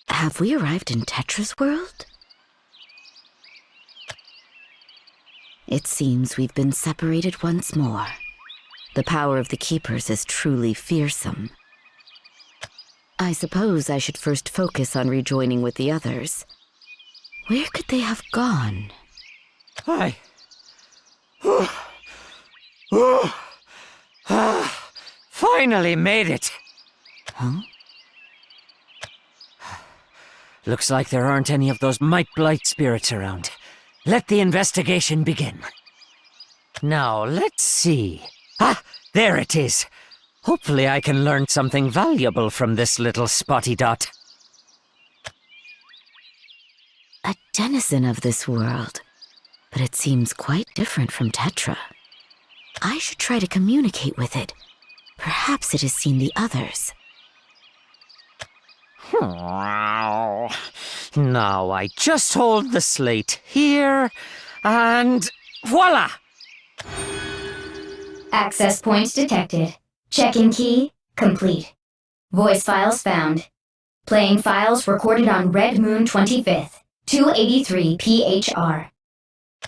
Have we arrived in Tetra's world? It seems we've been separated once more. The power of the Keepers is truly fearsome. I suppose I should first focus on rejoining with the others. Where could they have gone? Finally made it! Huh? Looks like there aren't any of those Might Blight spirits around. Let the investigation begin. Now, let's see. Ah, there it is. Hopefully I can learn something valuable from this little spotty dot. A denizen of this world, but it seems quite different from Tetra. I should try to communicate with it. Perhaps it has seen the others. Now I just hold the slate here, and voila! Access point detected. Check-in key complete. Voice files found. Playing files recorded on Red Moon 25th, 283 PHR.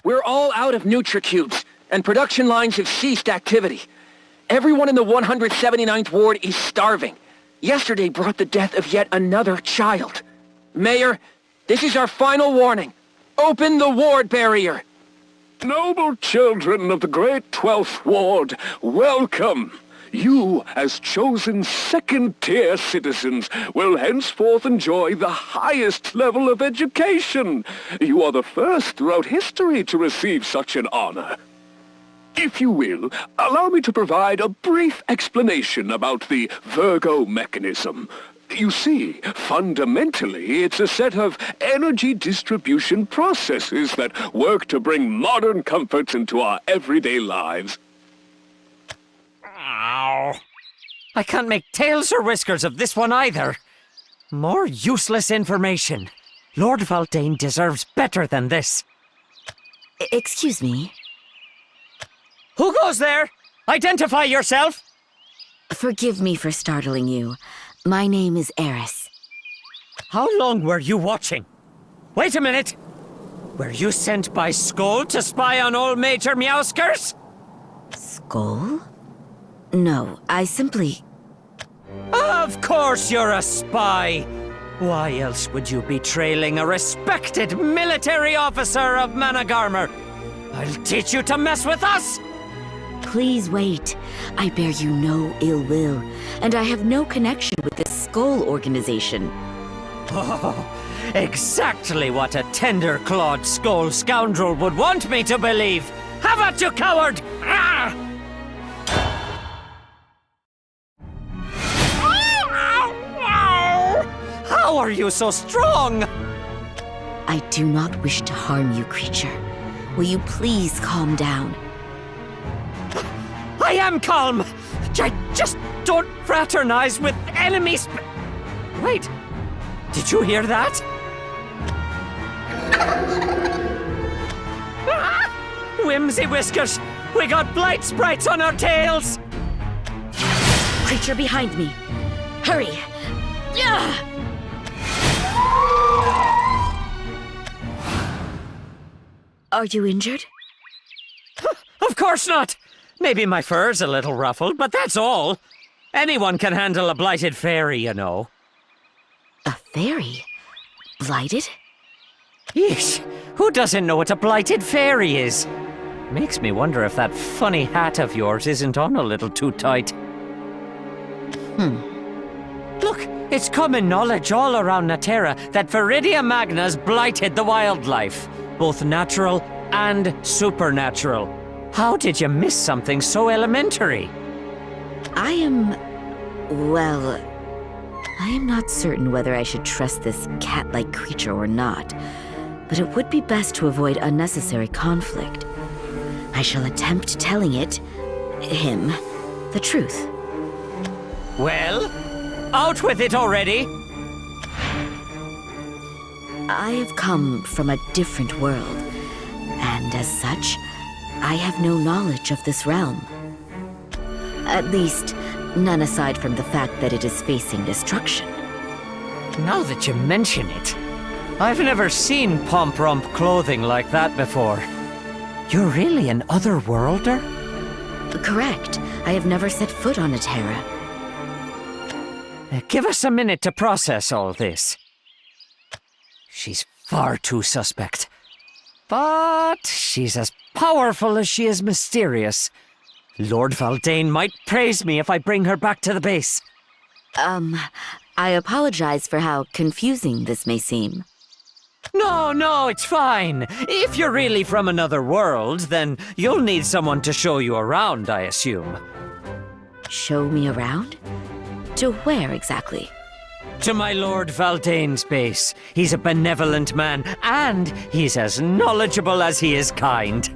We're all out of NutriCubes, and production lines have ceased activity. Everyone in the 179th ward is starving. Yesterday brought the death of yet another child. Mayor, this is our final warning. Open the ward barrier. Noble children of the great 12th Ward, welcome. You, as chosen second-tier citizens, will henceforth enjoy the highest level of education. You are the first throughout history to receive such an honor. If you will, allow me to provide a brief explanation about the Virgo mechanism. You see, fundamentally, it's a set of energy distribution processes that work to bring modern comforts into our everyday lives. Ow. I can't make tails or whiskers of this one either. More useless information. Lord Valdane deserves better than this. Excuse me. Who goes there? Identify yourself! Forgive me for startling you. My name is Eris. How long were you watching? Wait a minute! Were you sent by Skull to spy on old Major Meowskers? Skull? No, I simply... Of course you're a spy! Why else would you be trailing a respected military officer of Managarmer? I'll teach you to mess with us! Please wait. I bear you no ill will, and I have no connection with this Skull organization. Oh, exactly what a tender-clawed Skull scoundrel would want me to believe! Have at you, coward! Ah! How are you so strong? I do not wish to harm you, creature. Will you please calm down? I am calm! I just don't fraternize with enemies. Wait, did you hear that? Whimsy Whiskers! We got blight sprites on our tails! Creature behind me! Hurry! Are you injured? Of course not! Maybe my fur's a little ruffled, but that's all. Anyone can handle a blighted fairy, you know. A fairy? Blighted? Yeesh, who doesn't know what a blighted fairy is? Makes me wonder if that funny hat of yours isn't on a little too tight. Look, it's common knowledge all around Naterra that Viridia Magna's blighted the wildlife, both natural and supernatural. How did you miss something so elementary? I am not certain whether I should trust this cat-like creature or not, but it would be best to avoid unnecessary conflict. I shall attempt telling him, the truth. Well, out with it already! I have come from a different world, and as such, I have no knowledge of this realm. At least, none aside from the fact that it is facing destruction. Now that you mention it, I've never seen pomp-rump clothing like that before. You're really an otherworlder? Correct. I have never set foot on a Terra. Give us a minute to process all this. She's far too suspect. But she's as powerful as she is mysterious. Lord Valdane might praise me if I bring her back to the base. I apologize for how confusing this may seem. No, it's fine. If you're really from another world, then you'll need someone to show you around, I assume. Show me around? To where exactly? To my Lord Valdane's base. He's a benevolent man, and he's as knowledgeable as he is kind.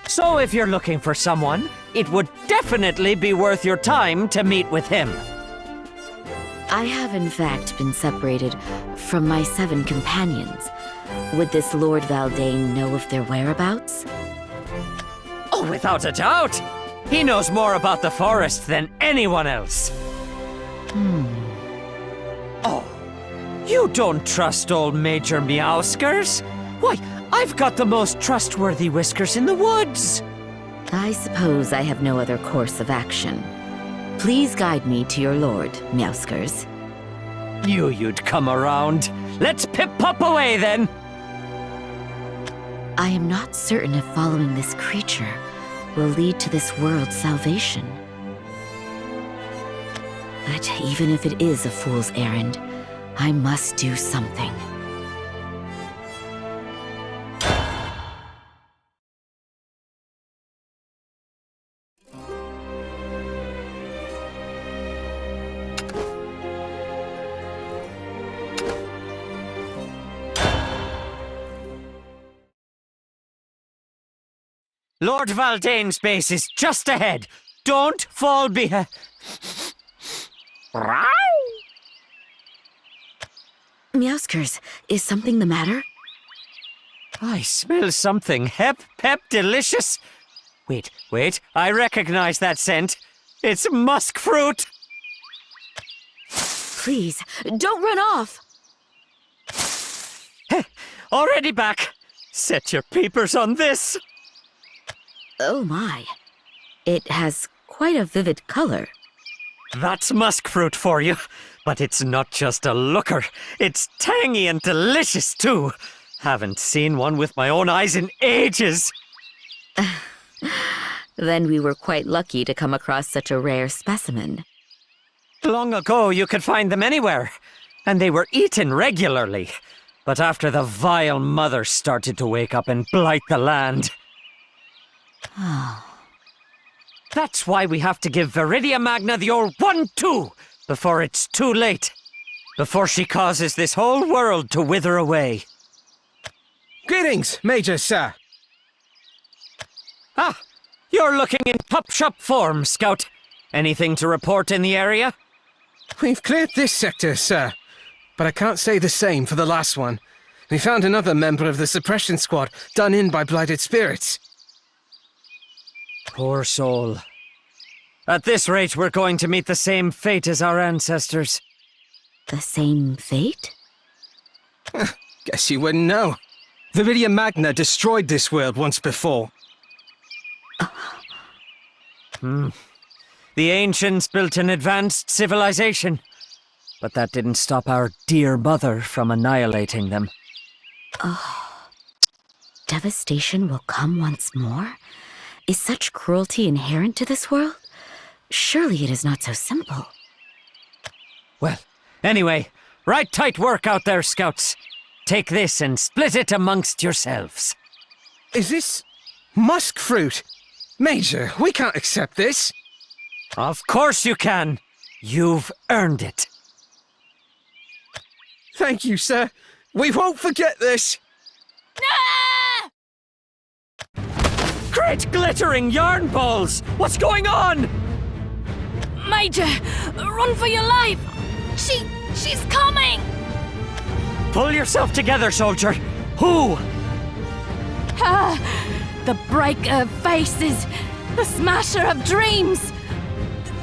So if you're looking for someone, it would definitely be worth your time to meet with him. I have in fact been separated from my 7 companions. Would this Lord Valdane know of their whereabouts? Oh, without a doubt! He knows more about the forest than anyone else. Oh, you don't trust old Major Meowskers? Why, I've got the most trustworthy whiskers in the woods. I suppose I have no other course of action. Please guide me to your lord, Meowskers. Knew you'd come around. Let's pip-pop away, then. I am not certain if following this creature will lead to this world's salvation. But even if it is a fool's errand, I must do something. Lord Valdane's base is just ahead. Don't fall behind. Meowskers, is something the matter? I smell something pep, delicious. Wait, I recognize that scent. It's musk fruit. Please, don't run off! Already back. Set your peepers on this. Oh my. It has quite a vivid color. That's musk fruit for you. But it's not just a looker. It's tangy and delicious, too. Haven't seen one with my own eyes in ages. Then we were quite lucky to come across such a rare specimen. Long ago, you could find them anywhere. And they were eaten regularly. But after the vile mother started to wake up and blight the land... That's why we have to give Viridia Magna the old 1-2 before it's too late. Before she causes this whole world to wither away. Greetings, Major Sir. Ah, you're looking in pup shop form, Scout. Anything to report in the area? We've cleared this sector, sir. But I can't say the same for the last one. We found another member of the suppression squad done in by blighted spirits. Poor soul. At this rate, we're going to meet the same fate as our ancestors. The same fate? Guess you wouldn't know. Viridia Magna destroyed this world once before. The ancients built an advanced civilization. But that didn't stop our dear mother from annihilating them. Devastation will come once more? Is such cruelty inherent to this world? Surely it is not so simple. Well, anyway, right tight work out there, Scouts. Take this and split it amongst yourselves. Is this musk fruit? Major, we can't accept this. Of course you can. You've earned it. Thank you, sir. We won't forget this. Great glittering yarn balls! What's going on? Major, run for your life! She's coming! Pull yourself together, soldier. Who? The breaker of faces, the smasher of dreams,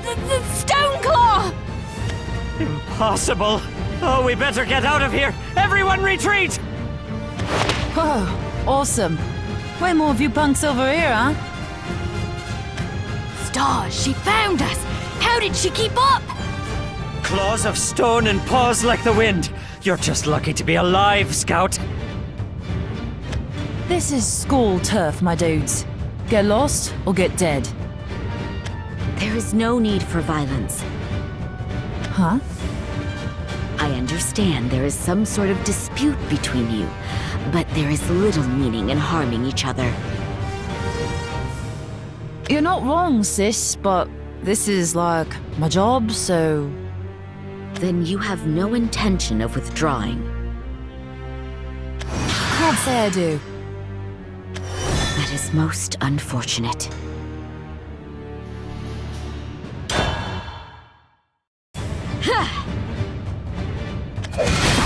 the Stoneclaw! Impossible. Oh, we better get out of here! Everyone retreat! Whoa, awesome. Way more of you punks over here, huh? Stars, she found us! How did she keep up? Claws of stone and paws like the wind. You're just lucky to be alive, Scout. This is school turf, my dudes. Get lost or get dead. There is no need for violence. Huh? I understand there is some sort of dispute between you, but there is little meaning in harming each other. You're not wrong, sis, but this is like my job, so... Then you have no intention of withdrawing. Can't say I do. That is most unfortunate.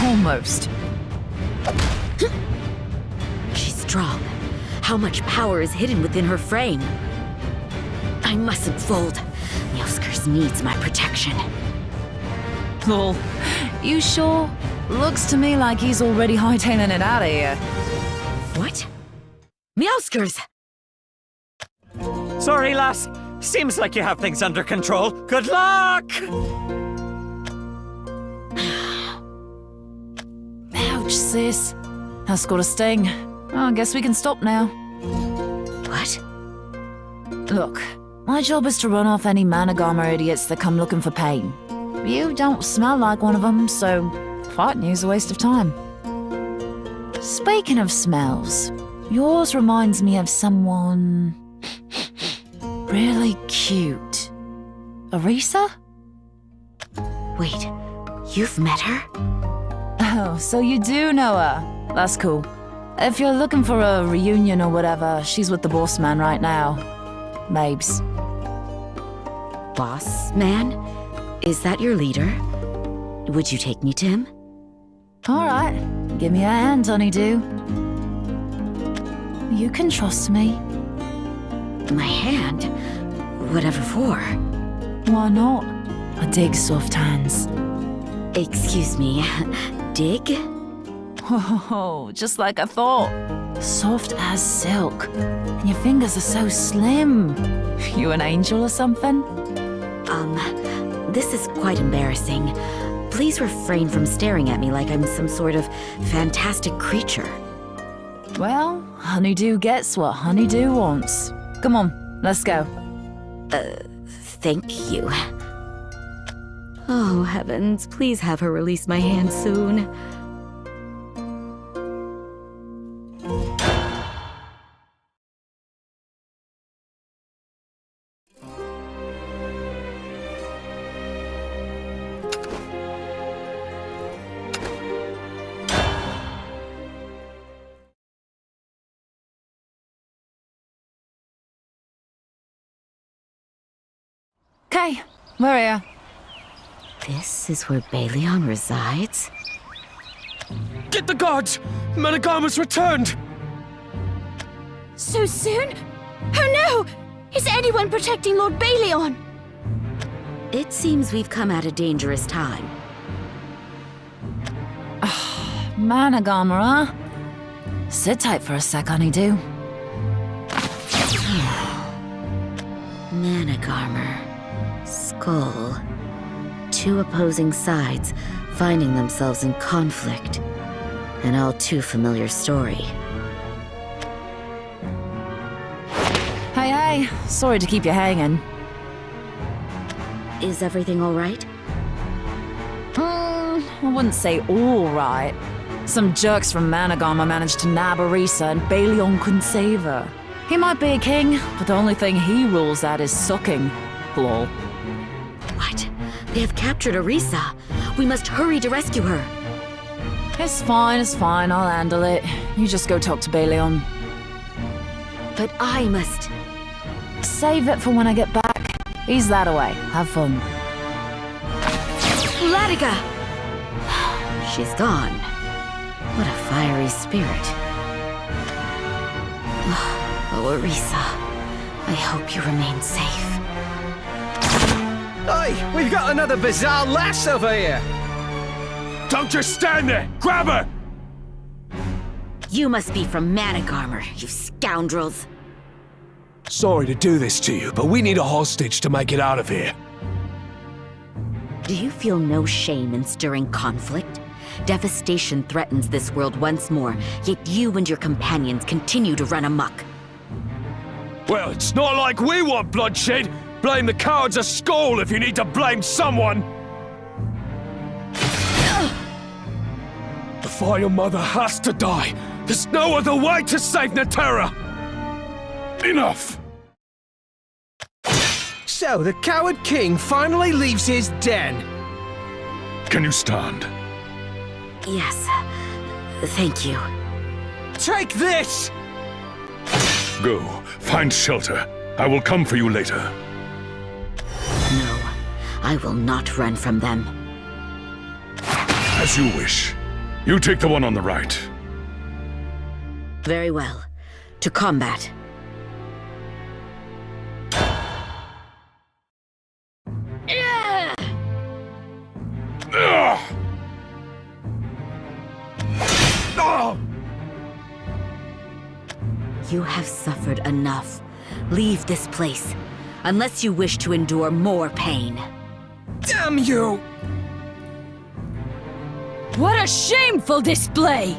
Almost. She's strong. How much power is hidden within her frame? I mustn't fold. Mioskers needs my protection. Lol. You sure? Looks to me like he's already hightailing it out of here. What? Meowskers! Sorry, lass. Seems like you have things under control. Good luck! Ouch, sis. That's got a sting. I guess we can stop now. What? Look, my job is to run off any Managama idiots that come looking for pain. You don't smell like one of them, so fighting you's a waste of time. Speaking of smells, yours reminds me of someone... really cute. Erisa? Wait, you've met her? Oh, so you do know her. That's cool. If you're looking for a reunion or whatever, she's with the boss man right now. Babes. Boss man? Is that your leader? Would you take me to him? Alright, give me a hand, honeydew. You can trust me. My hand? Whatever for? Why not? I dig soft hands. Excuse me, dig? Oh, just like I thought. Soft as silk. And your fingers are so slim. You an angel or something? This is quite embarrassing. Please refrain from staring at me like I'm some sort of fantastic creature. Well, honeydew gets what honeydew wants. Come on, let's go. Thank you. Oh, heavens, please have her release my hand soon. Okay, where are you? This is where Baleon resides? Get the guards! Managama's returned! So soon? Oh no! Is anyone protecting Lord Baleon? It seems we've come at a dangerous time. Managama, huh? Sit tight for a sec, honeydew. Managarmr. Skull. Two opposing sides finding themselves in conflict. An all too familiar story. Hey, sorry to keep you hanging. Is everything all right? I wouldn't say all right. Some jerks from Managama managed to nab Erisa and Baleon couldn't save her. He might be a king, but the only thing he rules at is sucking. Lol. What? They have captured Erisa. We must hurry to rescue her. It's fine, I'll handle it. You just go talk to Baleon. But I must... Save it for when I get back. He's that away. Have fun. Latiga! She's gone. What a fiery spirit. Oh, Erisa. I hope you remain safe. Oi! We've got another bizarre lass over here! Don't just stand there! Grab her! You must be from Managarmr, you scoundrels. Sorry to do this to you, but we need a hostage to make it out of here. Do you feel no shame in stirring conflict? Devastation threatens this world once more, yet you and your companions continue to run amok. Well, it's not like we want bloodshed. Blame the cowards of Skoll if you need to blame someone. The Fire Mother has to die. There's no other way to save Naterra. Enough! So, the coward king finally leaves his den. Can you stand? Yes. Thank you. Take this! Go, find shelter. I will come for you later. No, I will not run from them. As you wish. You take the one on the right. Very well. To combat. Ugh! Ah! You have suffered enough. Leave this place, unless you wish to endure more pain. Damn you! What a shameful display!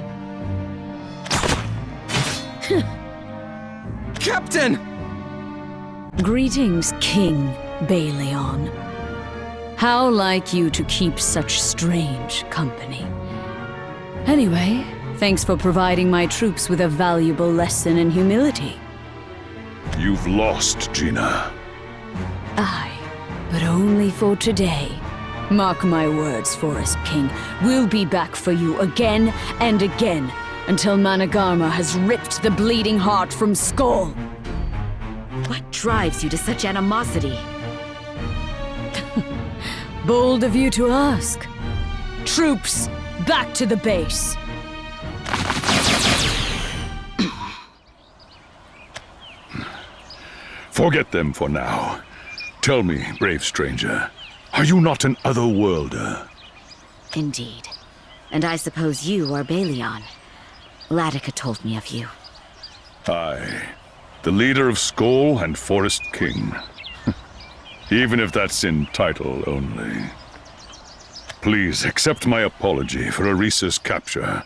Captain! Greetings, King Baleon. How like you to keep such strange company. Anyway, thanks for providing my troops with a valuable lesson in humility. You've lost, Gina. Aye, but only for today. Mark my words, Forest King. We'll be back for you again and again, until Managarmr has ripped the bleeding heart from Skoll. What drives you to such animosity? Bold of you to ask. Troops, back to the base. Forget them for now. Tell me, brave stranger, are you not an otherworlder? Indeed. And I suppose you are Baleon. Latika told me of you. Aye. The leader of Skoll and Forest King. Even if that's in title only. Please accept my apology for Eris's capture.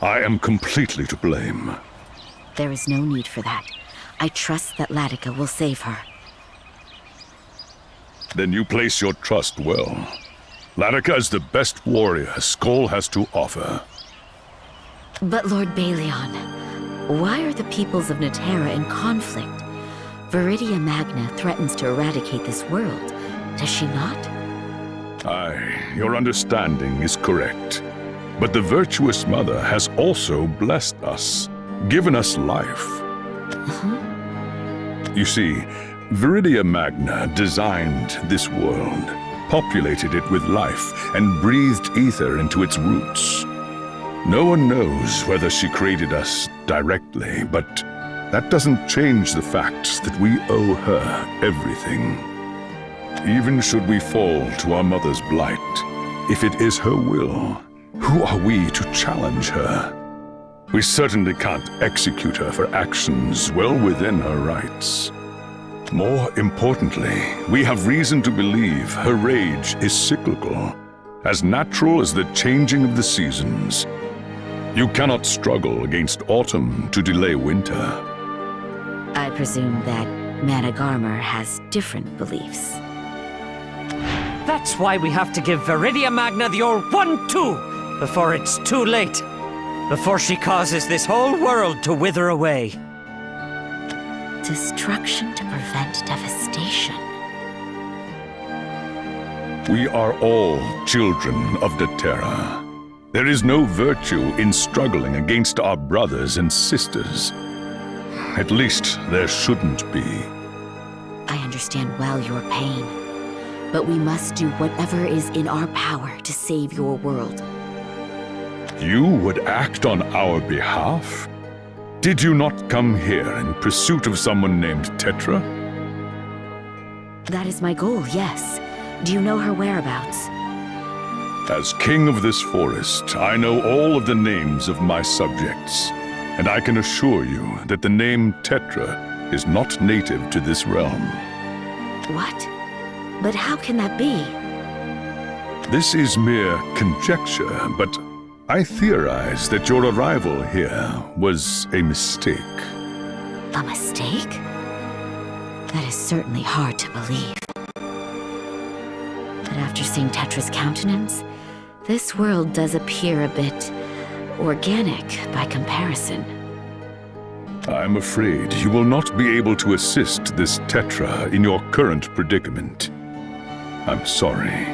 I am completely to blame. There is no need for that. I trust that Latika will save her. Then you place your trust well. Latika is the best warrior Skoll has to offer. But Lord Baleon, why are the peoples of Naterra in conflict? Viridia Magna threatens to eradicate this world, does she not? Aye, your understanding is correct. But the virtuous mother has also blessed us, given us life. You see, Viridia Magna designed this world, populated it with life, and breathed ether into its roots. No one knows whether she created us directly, but that doesn't change the fact that we owe her everything. Even should we fall to our mother's blight, if it is her will, who are we to challenge her? We certainly can't execute her for actions well within her rights. More importantly, we have reason to believe her rage is cyclical, as natural as the changing of the seasons. You cannot struggle against autumn to delay winter. I presume that Managarmr has different beliefs. That's why we have to give Viridia Magna the old 1-2 before it's too late. Before she causes this whole world to wither away. Destruction to prevent devastation. We are all children of Naterra. There is no virtue in struggling against our brothers and sisters. At least there shouldn't be. I understand well your pain, but we must do whatever is in our power to save your world. You would act on our behalf? Did you not come here in pursuit of someone named Tetra? That is my goal, yes. Do you know her whereabouts? As king of this forest, I know all of the names of my subjects, and I can assure you that the name Tetra is not native to this realm. What? But how can that be? This is mere conjecture, but I theorize that your arrival here was a mistake. A mistake? That is certainly hard to believe. But after seeing Tetra's countenance, this world does appear a bit organic by comparison. I'm afraid you will not be able to assist this Tetra in your current predicament. I'm sorry.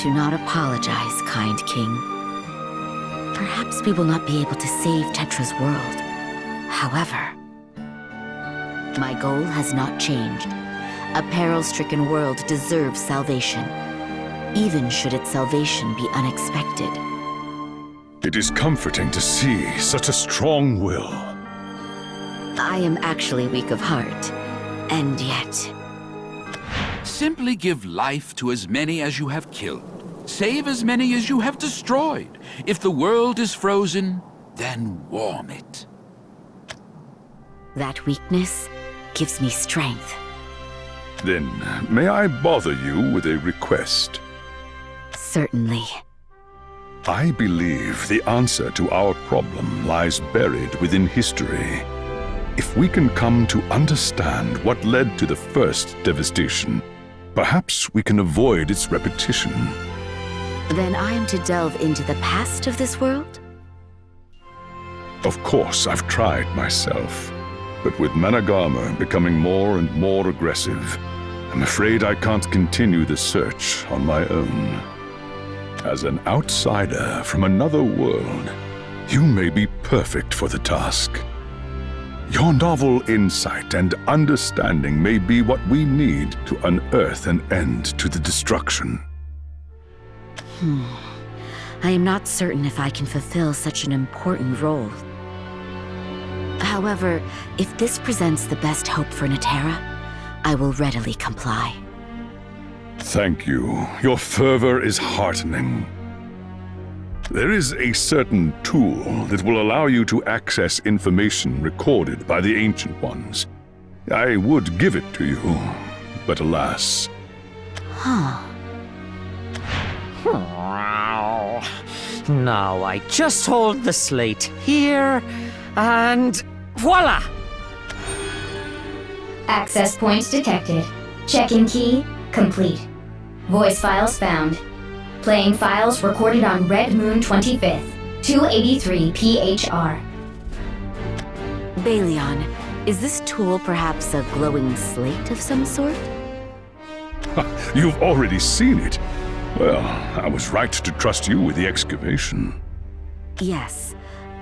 Do not apologize, kind king. Perhaps we will not be able to save Tetra's world. However, my goal has not changed. A peril-stricken world deserves salvation, even should its salvation be unexpected. It is comforting to see such a strong will. I am actually weak of heart, and yet... Simply give life to as many as you have killed. Save as many as you have destroyed. If the world is frozen, then warm it. That weakness gives me strength. Then, may I bother you with a request? Certainly. I believe the answer to our problem lies buried within history. If we can come to understand what led to the first devastation, perhaps we can avoid its repetition. Then I am to delve into the past of this world? Of course, I've tried myself. But with Managarma becoming more and more aggressive, I'm afraid I can't continue the search on my own. As an outsider from another world, you may be perfect for the task. Your novel insight and understanding may be what we need to unearth an end to the destruction. I am not certain if I can fulfill such an important role. However, if this presents the best hope for Natera, I will readily comply. Thank you. Your fervor is heartening. There is a certain tool that will allow you to access information recorded by the Ancient Ones. I would give it to you, but alas. Now I just hold the slate here, and voila! Access points detected. Check-in key complete. Voice files found. Playing files recorded on Red Moon 25th, 283 PHR. Balion, is this tool perhaps a glowing slate of some sort? You've already seen it. Well, I was right to trust you with the excavation. Yes,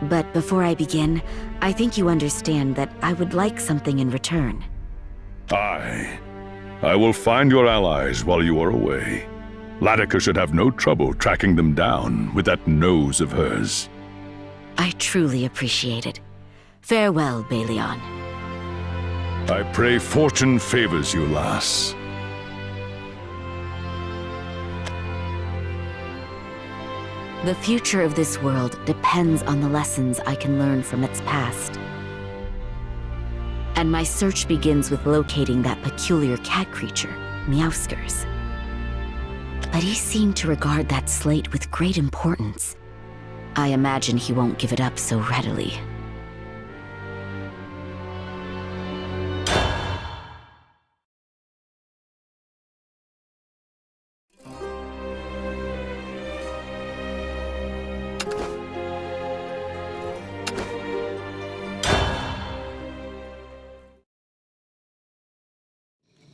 but before I begin, I think you understand that I would like something in return. I will find your allies while you are away. Latika should have no trouble tracking them down with that nose of hers. I truly appreciate it. Farewell, Balion. I pray fortune favors you, lass. The future of this world depends on the lessons I can learn from its past. And my search begins with locating that peculiar cat creature, Meowskers. But he seemed to regard that slate with great importance. I imagine he won't give it up so readily.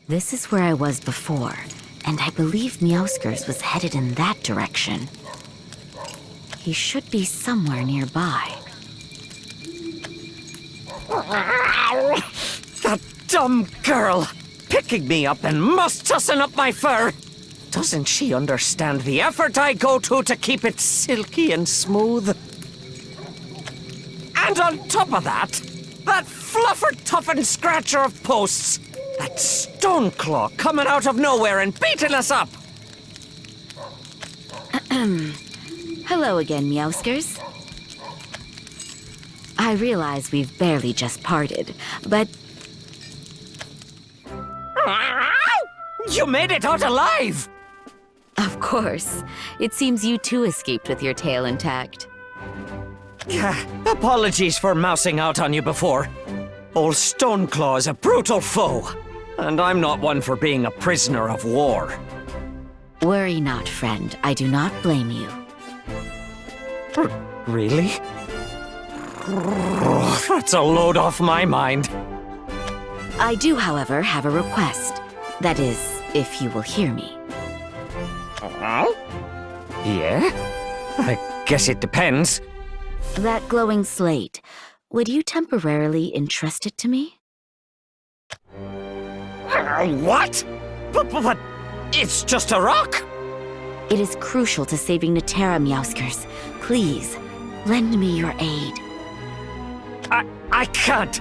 This is where I was before, and I believe Meowskers was headed in that direction. He should be somewhere nearby. That dumb girl! Picking me up and muss-tussing up my fur! Doesn't she understand the effort I go to keep it silky and smooth? And on top of that fluffer toughened scratcher of posts! That Stoneclaw coming out of nowhere and beating us up! Hello again, Meowskers. I realize we've barely just parted, but You made it out alive! of course, it seems you too escaped with your tail intact. Apologies for mousing out on you before. Old Stoneclaw is a brutal foe, and I'm not one for being a prisoner of war. Worry not, friend. I do not blame you. Really? That's a load off my mind. I do, however, have a request. That is, if you will hear me. Yeah? I guess it depends. That glowing slate, would you temporarily entrust it to me? What? But it's just a rock! It is crucial to saving Natera, Meowskers. Please, lend me your aid. I can't.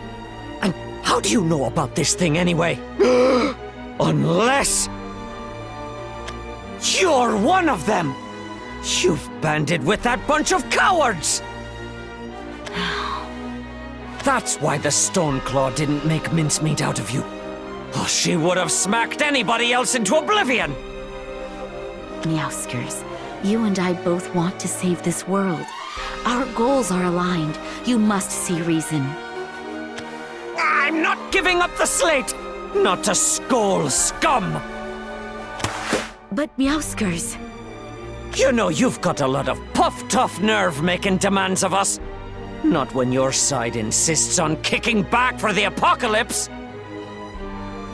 And how do you know about this thing anyway? Unless you're one of them! You've banded with that bunch of cowards! That's why the Stoneclaw didn't make mincemeat out of you. Or she would have smacked anybody else into oblivion! Meowskers, you and I both want to save this world. Our goals are aligned. You must see reason. I'm not giving up the slate! Not to Skoll scum! But Meowskers... You know you've got a lot of puff-tough nerve making demands of us. Not when your side insists on kicking back for the apocalypse.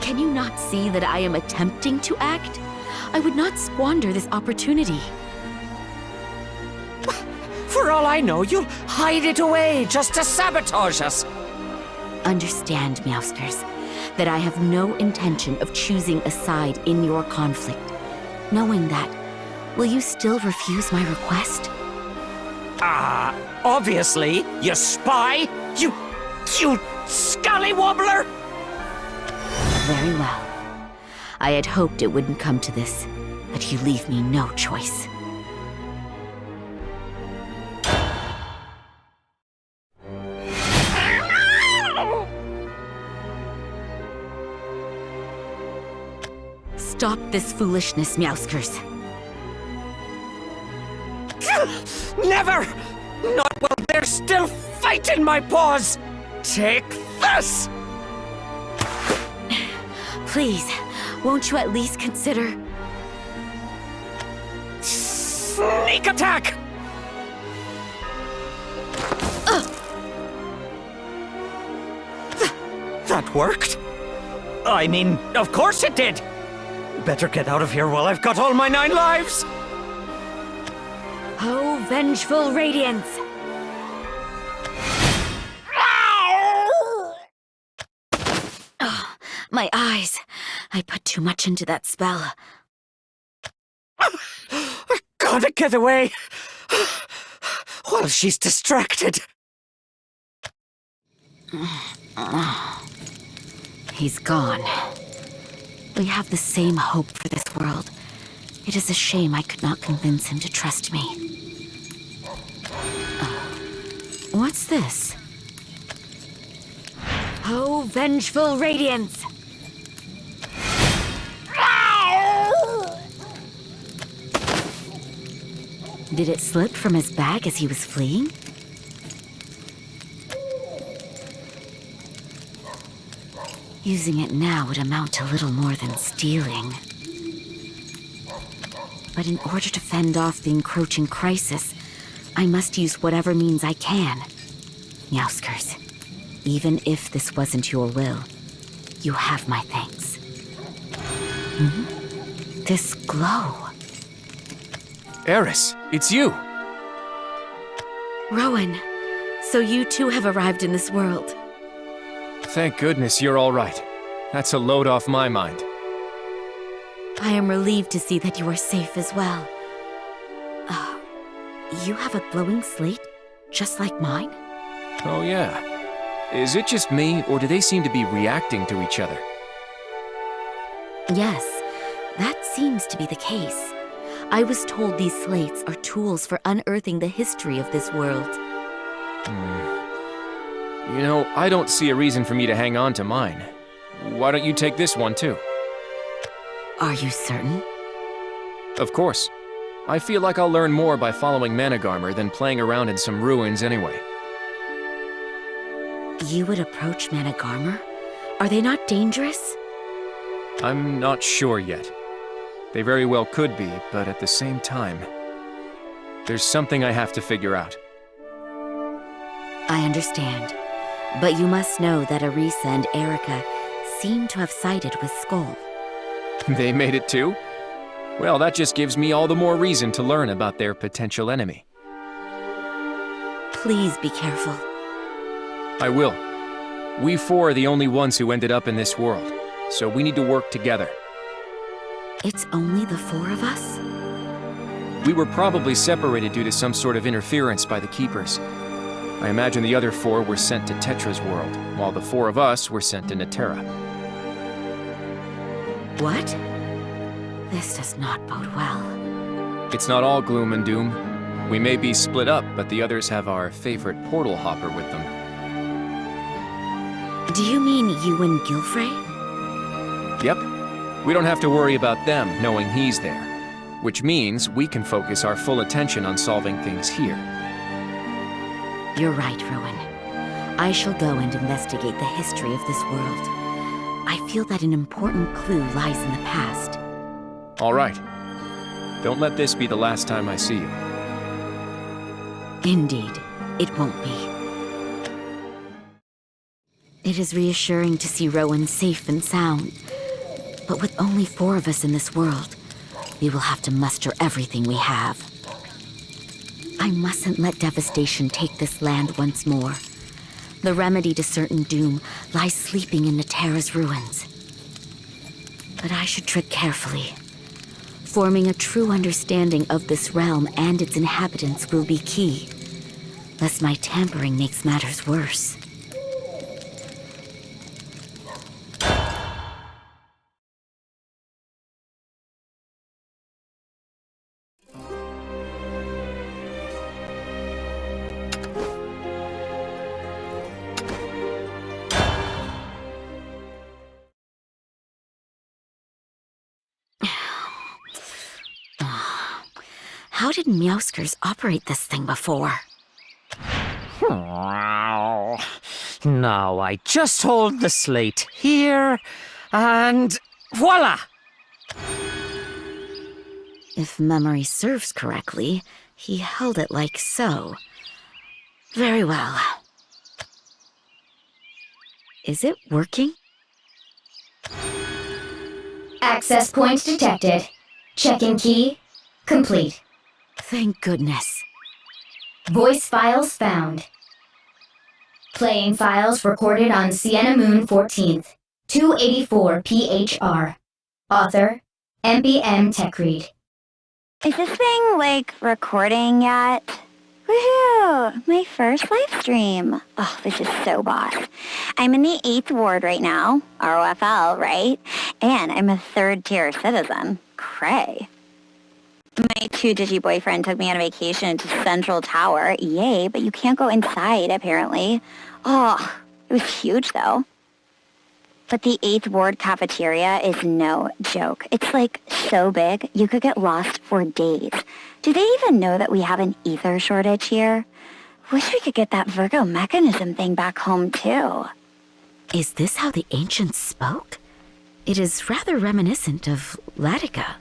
Can you not see that I am attempting to act? I would not squander this opportunity. For all I know, you'll hide it away just to sabotage us. Understand, Meowskers, that I have no intention of choosing a side in your conflict. Knowing that, will you still refuse my request? Obviously, you spy! You scallywobbler! Very well. I had hoped it wouldn't come to this, but you leave me no choice. Stop this foolishness, Meowskers. Never! Not while there's still fight in my paws! Take this! Please, won't you at least consider... Sneak attack! That worked. I mean, of course it did! Better get out of here while I've got all my 9 lives! Oh, vengeful radiance! Oh, my eyes. I put too much into that spell. I gotta get away! While she's distracted. He's gone. We have the same hope for this world. It is a shame I could not convince him to trust me. What's this? Oh, vengeful radiance! Did it slip from his bag as he was fleeing? Using it now would amount to little more than stealing. But in order to fend off the encroaching crisis, I must use whatever means I can. Meowskers, even if this wasn't your will, you have my thanks. This glow. Eris, it's you! Rowan, so you too have arrived in this world. Thank goodness you're all right. That's a load off my mind. I am relieved to see that you are safe as well. You have a glowing slate, just like mine? Oh yeah. Is it just me, or do they seem to be reacting to each other? Yes, that seems to be the case. I was told these slates are tools for unearthing the history of this world. You know, I don't see a reason for me to hang on to mine. Why don't you take this one, too? Are you certain? Of course. I feel like I'll learn more by following Managarmr than playing around in some ruins anyway. You would approach Managarmr? Are they not dangerous? I'm not sure yet. They very well could be, but at the same time, there's something I have to figure out. I understand. But you must know that Eris and Erica seem to have sided with Skull. They made it too? Well, that just gives me all the more reason to learn about their potential enemy. Please be careful. I will. We four are the only ones who ended up in this world, so we need to work together. It's only the four of us? We were probably separated due to some sort of interference by the Keepers. I imagine the other four were sent to Tetra's world, while the four of us were sent to Natera. What? This does not bode well. It's not all gloom and doom. We may be split up, but the others have our favorite portal hopper with them. Do you mean you and Gilfrey? Yep. We don't have to worry about them knowing he's there, which means we can focus our full attention on solving things here. You're right, Rowan. I shall go and investigate the history of this world. I feel that an important clue lies in the past. All right. Don't let this be the last time I see you. Indeed, it won't be. It is reassuring to see Rowan safe and sound. But with only four of us in this world, we will have to muster everything we have. I mustn't let devastation take this land once more. The remedy to certain doom lies sleeping in Natera's ruins. But I should tread carefully. Forming a true understanding of this realm and its inhabitants will be key, lest my tampering makes matters worse. How did Meowskers operate this thing before? Now I just hold the slate here, and voila! If memory serves correctly, he held it like so. Very well. Is it working? Access point detected. Check-in key complete. Thank goodness. Voice files found. Playing files recorded on Sienna Moon 14th, 284 PHR. Author, MBM Tech Read. Is this thing, like, recording yet? Woohoo! My first live stream. Oh, this is so boss. I'm in the 8th ward right now, ROFL, right? And I'm a 3rd-tier citizen. Cray. My 2-digi-boyfriend took me on a vacation to Central Tower. Yay, but you can't go inside, apparently. Oh, it was huge, though. But the 8th ward cafeteria is no joke. It's, like, so big, you could get lost for days. Do they even know that we have an ether shortage here? Wish we could get that Virgo mechanism thing back home, too. Is this how the ancients spoke? It is rather reminiscent of Latica.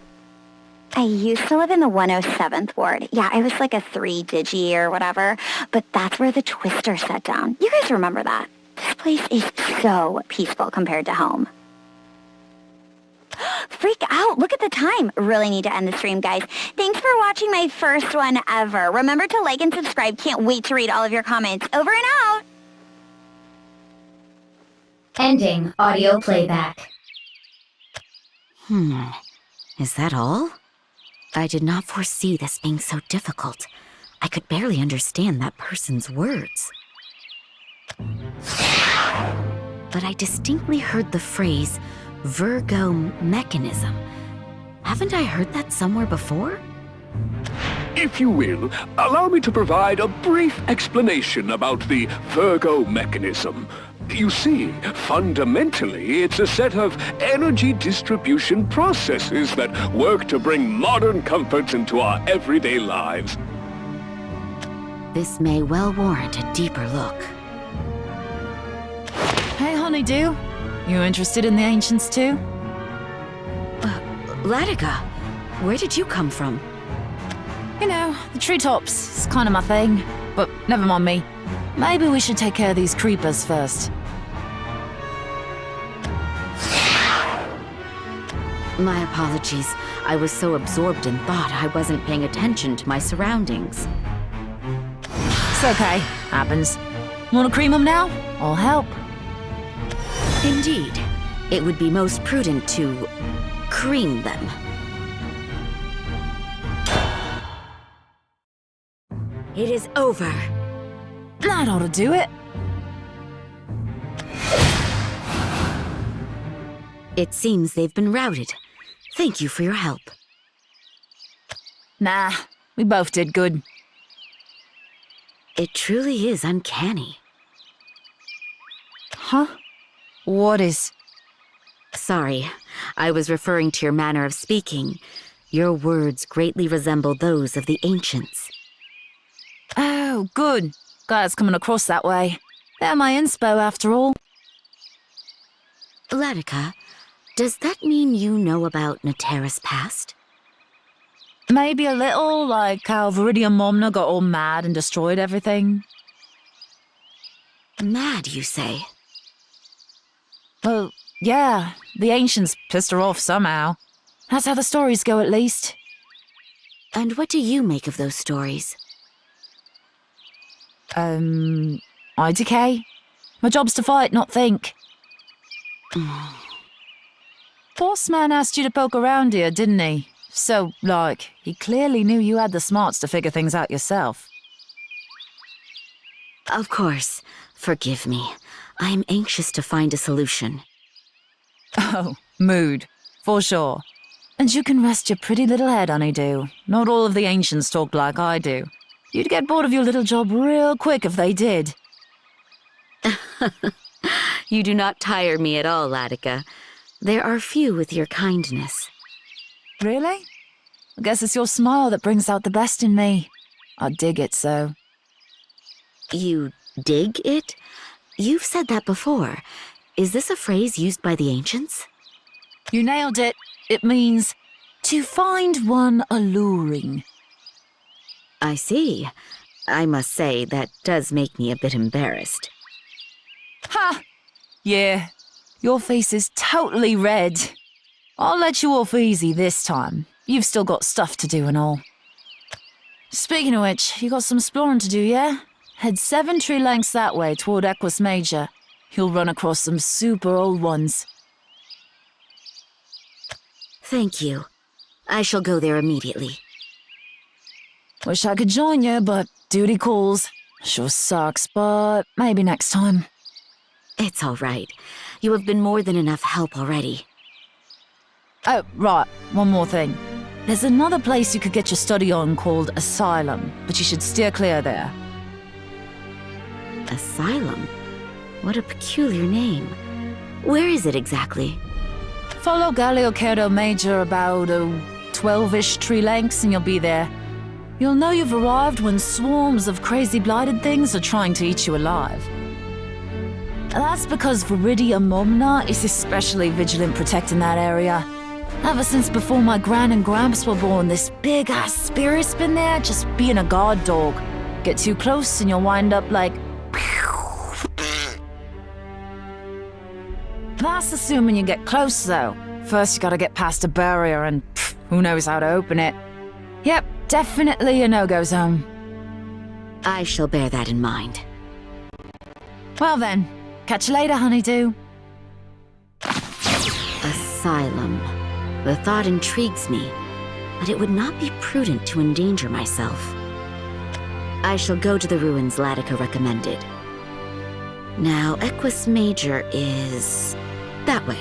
I used to live in the 107th ward. Yeah, I was like a 3-digi or whatever, but that's where the Twister set down. You guys remember that? This place is so peaceful compared to home. Freak out! Look at the time! Really need to end the stream, guys. Thanks for watching my first one ever. Remember to like and subscribe. Can't wait to read all of your comments. Over and out! Ending audio playback. Is that all? I did not foresee this being so difficult. I could barely understand that person's words. But I distinctly heard the phrase, Virgo mechanism. Haven't I heard that somewhere before? If you will, allow me to provide a brief explanation about the Virgo mechanism. You see, fundamentally, it's a set of energy distribution processes that work to bring modern comforts into our everyday lives. This may well warrant a deeper look. Hey, Honeydew. You interested in the ancients too? Latika, where did you come from? You know, the treetops is kind of my thing. But never mind me. Maybe we should take care of these creepers first. My apologies. I was so absorbed in thought I wasn't paying attention to my surroundings. It's okay. Happens. Want to cream them now? I'll help. Indeed. It would be most prudent to cream them. It is over. That ought to do it. It seems they've been routed. Thank you for your help. Nah, we both did good. It truly is uncanny. Huh? What is? Sorry, I was referring to your manner of speaking. Your words greatly resemble those of the ancients. Oh, good. Glad it's coming across that way. They're my inspo, after all. Latika, does that mean you know about Natera's past? Maybe a little, like how Viridian Momna got all mad and destroyed everything. Mad, you say? Well, yeah. The ancients pissed her off somehow. That's how the stories go, at least. And what do you make of those stories? I decay. My job's to fight, not think. Boss man asked you to poke around here, didn't he? So, like, he clearly knew you had the smarts to figure things out yourself. Of course. Forgive me. I am anxious to find a solution. Oh, mood. For sure. And you can rest your pretty little head, Honeydew. Not all of the ancients talk like I do. You'd get bored of your little job real quick if they did. You do not tire me at all, Latika. There are few with your kindness. Really? I guess it's your smile that brings out the best in me. I dig it so. You dig it? You've said that before. Is this a phrase used by the ancients? You nailed it. It means to find one alluring. I see. I must say, that does make me a bit embarrassed. Ha! Yeah, your face is totally red. I'll let you off easy this time. You've still got stuff to do and all. Speaking of which, you got some exploring to do, yeah? Head 7 tree lengths that way toward Equus Major. You'll run across some super old ones. Thank you. I shall go there immediately. Wish I could join you, but duty calls. Sure sucks, but maybe next time. It's all right. You have been more than enough help already. Oh, right. One more thing. There's another place you could get your study on called Asylum, but you should steer clear there. Asylum? What a peculiar name. Where is it exactly? Follow Galeocerdo Major about 12-ish tree lengths and you'll be there. You'll know you've arrived when swarms of crazy blighted things are trying to eat you alive. That's because Viridian Momna is especially vigilant protecting that area. Ever since before my gran and gramps were born, this big-ass spirit's been there just being a guard dog. Get too close and you'll wind up like... That's assuming you get close, though. First you gotta get past a barrier and who knows how to open it. Yep, definitely a no-go zone. I shall bear that in mind. Well then, catch you later, Honeydew. Asylum. The thought intrigues me, but it would not be prudent to endanger myself. I shall go to the ruins Latika recommended. Now, Equus Major is... that way.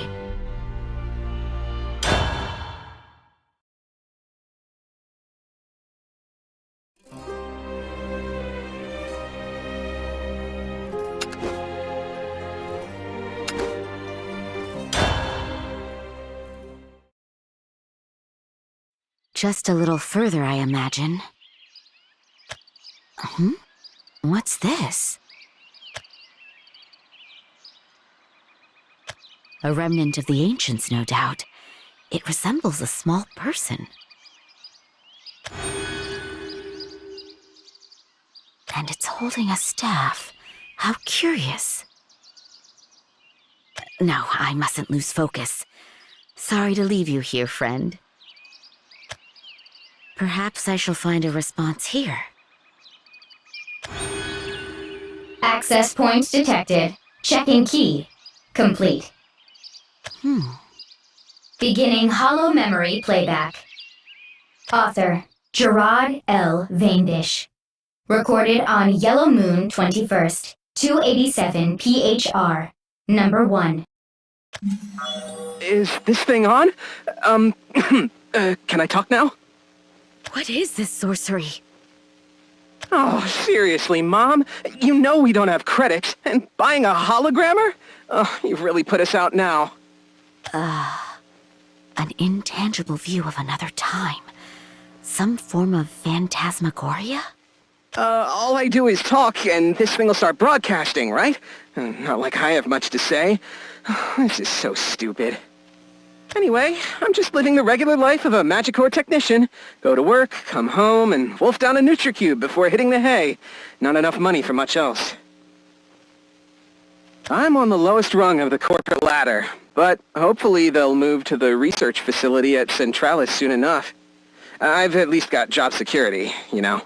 Just a little further, I imagine. What's this? A remnant of the ancients, no doubt. It resembles a small person. And it's holding a staff. How curious. No, I mustn't lose focus. Sorry to leave you here, friend. Perhaps I shall find a response here. Access point detected. Checking key. Complete. Beginning hollow memory playback. Author, Gerard L. Vaindish. Recorded on Yellow Moon 21st, 287 PHR, number 1. Is this thing on? Can I talk now? What is this sorcery? Oh, seriously, Mom? You know we don't have credits, and buying a hologrammer? Oh, you've really put us out now. An intangible view of another time. Some form of phantasmagoria? All I do is talk, and this thing will start broadcasting, right? Not like I have much to say. This is so stupid. Anyway, I'm just living the regular life of a Magicore technician. Go to work, come home, and wolf down a NutriCube before hitting the hay. Not enough money for much else. I'm on the lowest rung of the corporate ladder, but hopefully they'll move to the research facility at Centralis soon enough. I've at least got job security, you know.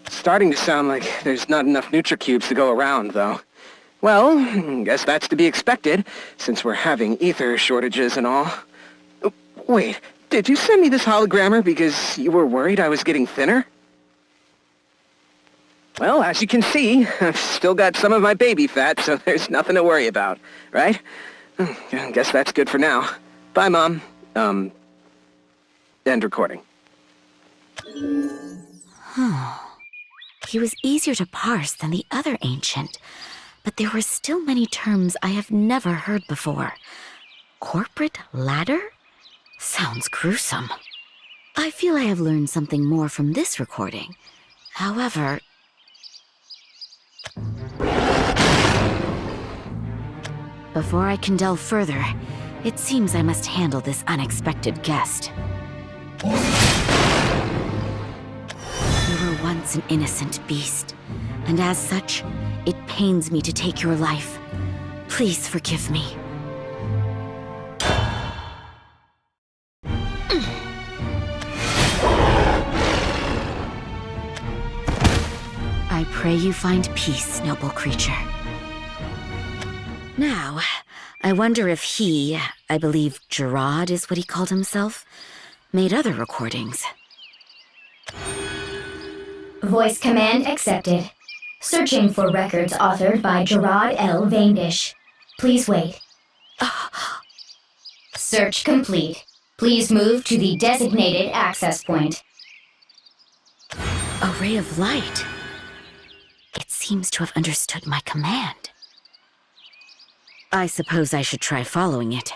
Starting to sound like there's not enough NutriCubes to go around, though. Well, guess that's to be expected, since we're having ether shortages and all. Wait, did you send me this hologrammer because you were worried I was getting thinner? Well, as you can see, I've still got some of my baby fat, so there's nothing to worry about, right? I guess that's good for now. Bye, Mom. End recording. He was easier to parse than the other ancient, but there were still many terms I have never heard before. Corporate ladder? Sounds gruesome. I feel I have learned something more from this recording. However... Before I can delve further, it seems I must handle this unexpected guest. You were once an innocent beast, and as such, it pains me to take your life. Please forgive me. I pray you find peace, noble creature. Now, I wonder if he, I believe Gerard is what he called himself, made other recordings. Voice command accepted. Searching for records authored by Gerard L. Vaindish. Please wait. Search complete. Please move to the designated access point. A ray of light. It seems to have understood my command. I suppose I should try following it.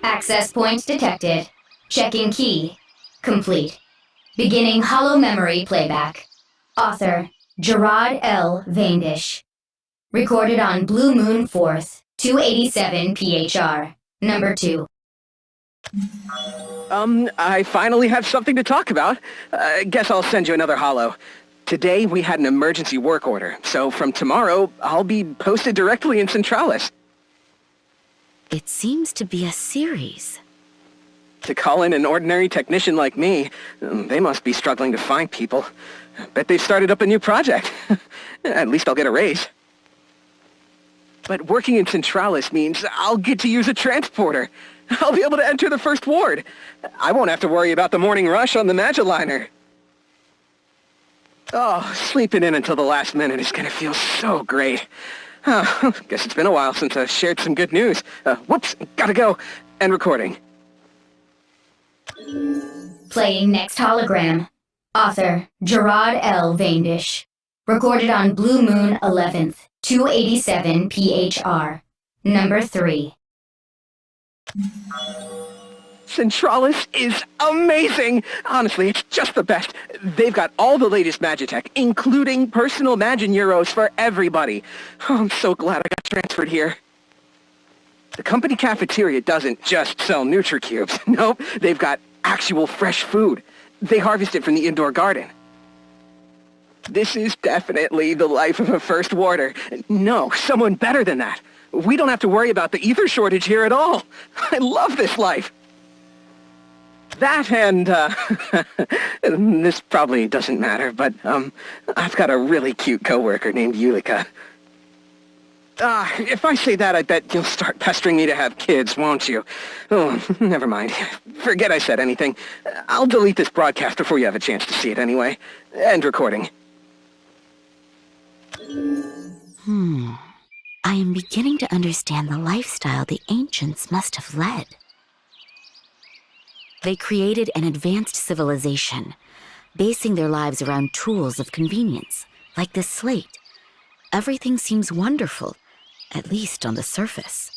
Access point detected. Checking key. Complete. Beginning hollow memory playback. Author, Gerard L. Vaindish. Recorded on Blue Moon 4th, 287 PHR, number 2. I finally have something to talk about. Guess I'll send you another holo. Today we had an emergency work order, so from tomorrow I'll be posted directly in Centralis. It seems to be a series. To call in an ordinary technician like me, they must be struggling to find people. Bet they've started up a new project. At least I'll get a raise. But working in Centralis means I'll get to use a transporter. I'll be able to enter the first ward. I won't have to worry about the morning rush on the Magiliner. Oh, sleeping in until the last minute is gonna feel so great. Guess it's been a while since I've shared some good news. Whoops, gotta go. End recording. Playing next hologram. Author, Gerard L. Vaindish. Recorded on Blue Moon 11th, 287 PHR, number 3. Centralis is amazing! Honestly, it's just the best. They've got all the latest Magitech, including personal Magin Euros for everybody. Oh, I'm so glad I got transferred here. The company cafeteria doesn't just sell NutriCubes. Nope, they've got actual fresh food. They harvest it from the indoor garden. This is definitely the life of a First Warder. No, someone better than that. We don't have to worry about the ether shortage here at all. I love this life. That and, this probably doesn't matter, but, I've got a really cute coworker named Yulika. If I say that, I bet you'll start pestering me to have kids, won't you? Oh, never mind. Forget I said anything. I'll delete this broadcast before you have a chance to see it anyway. End recording. I am beginning to understand the lifestyle the ancients must have led. They created an advanced civilization, basing their lives around tools of convenience, like this slate. Everything seems wonderful, at least on the surface.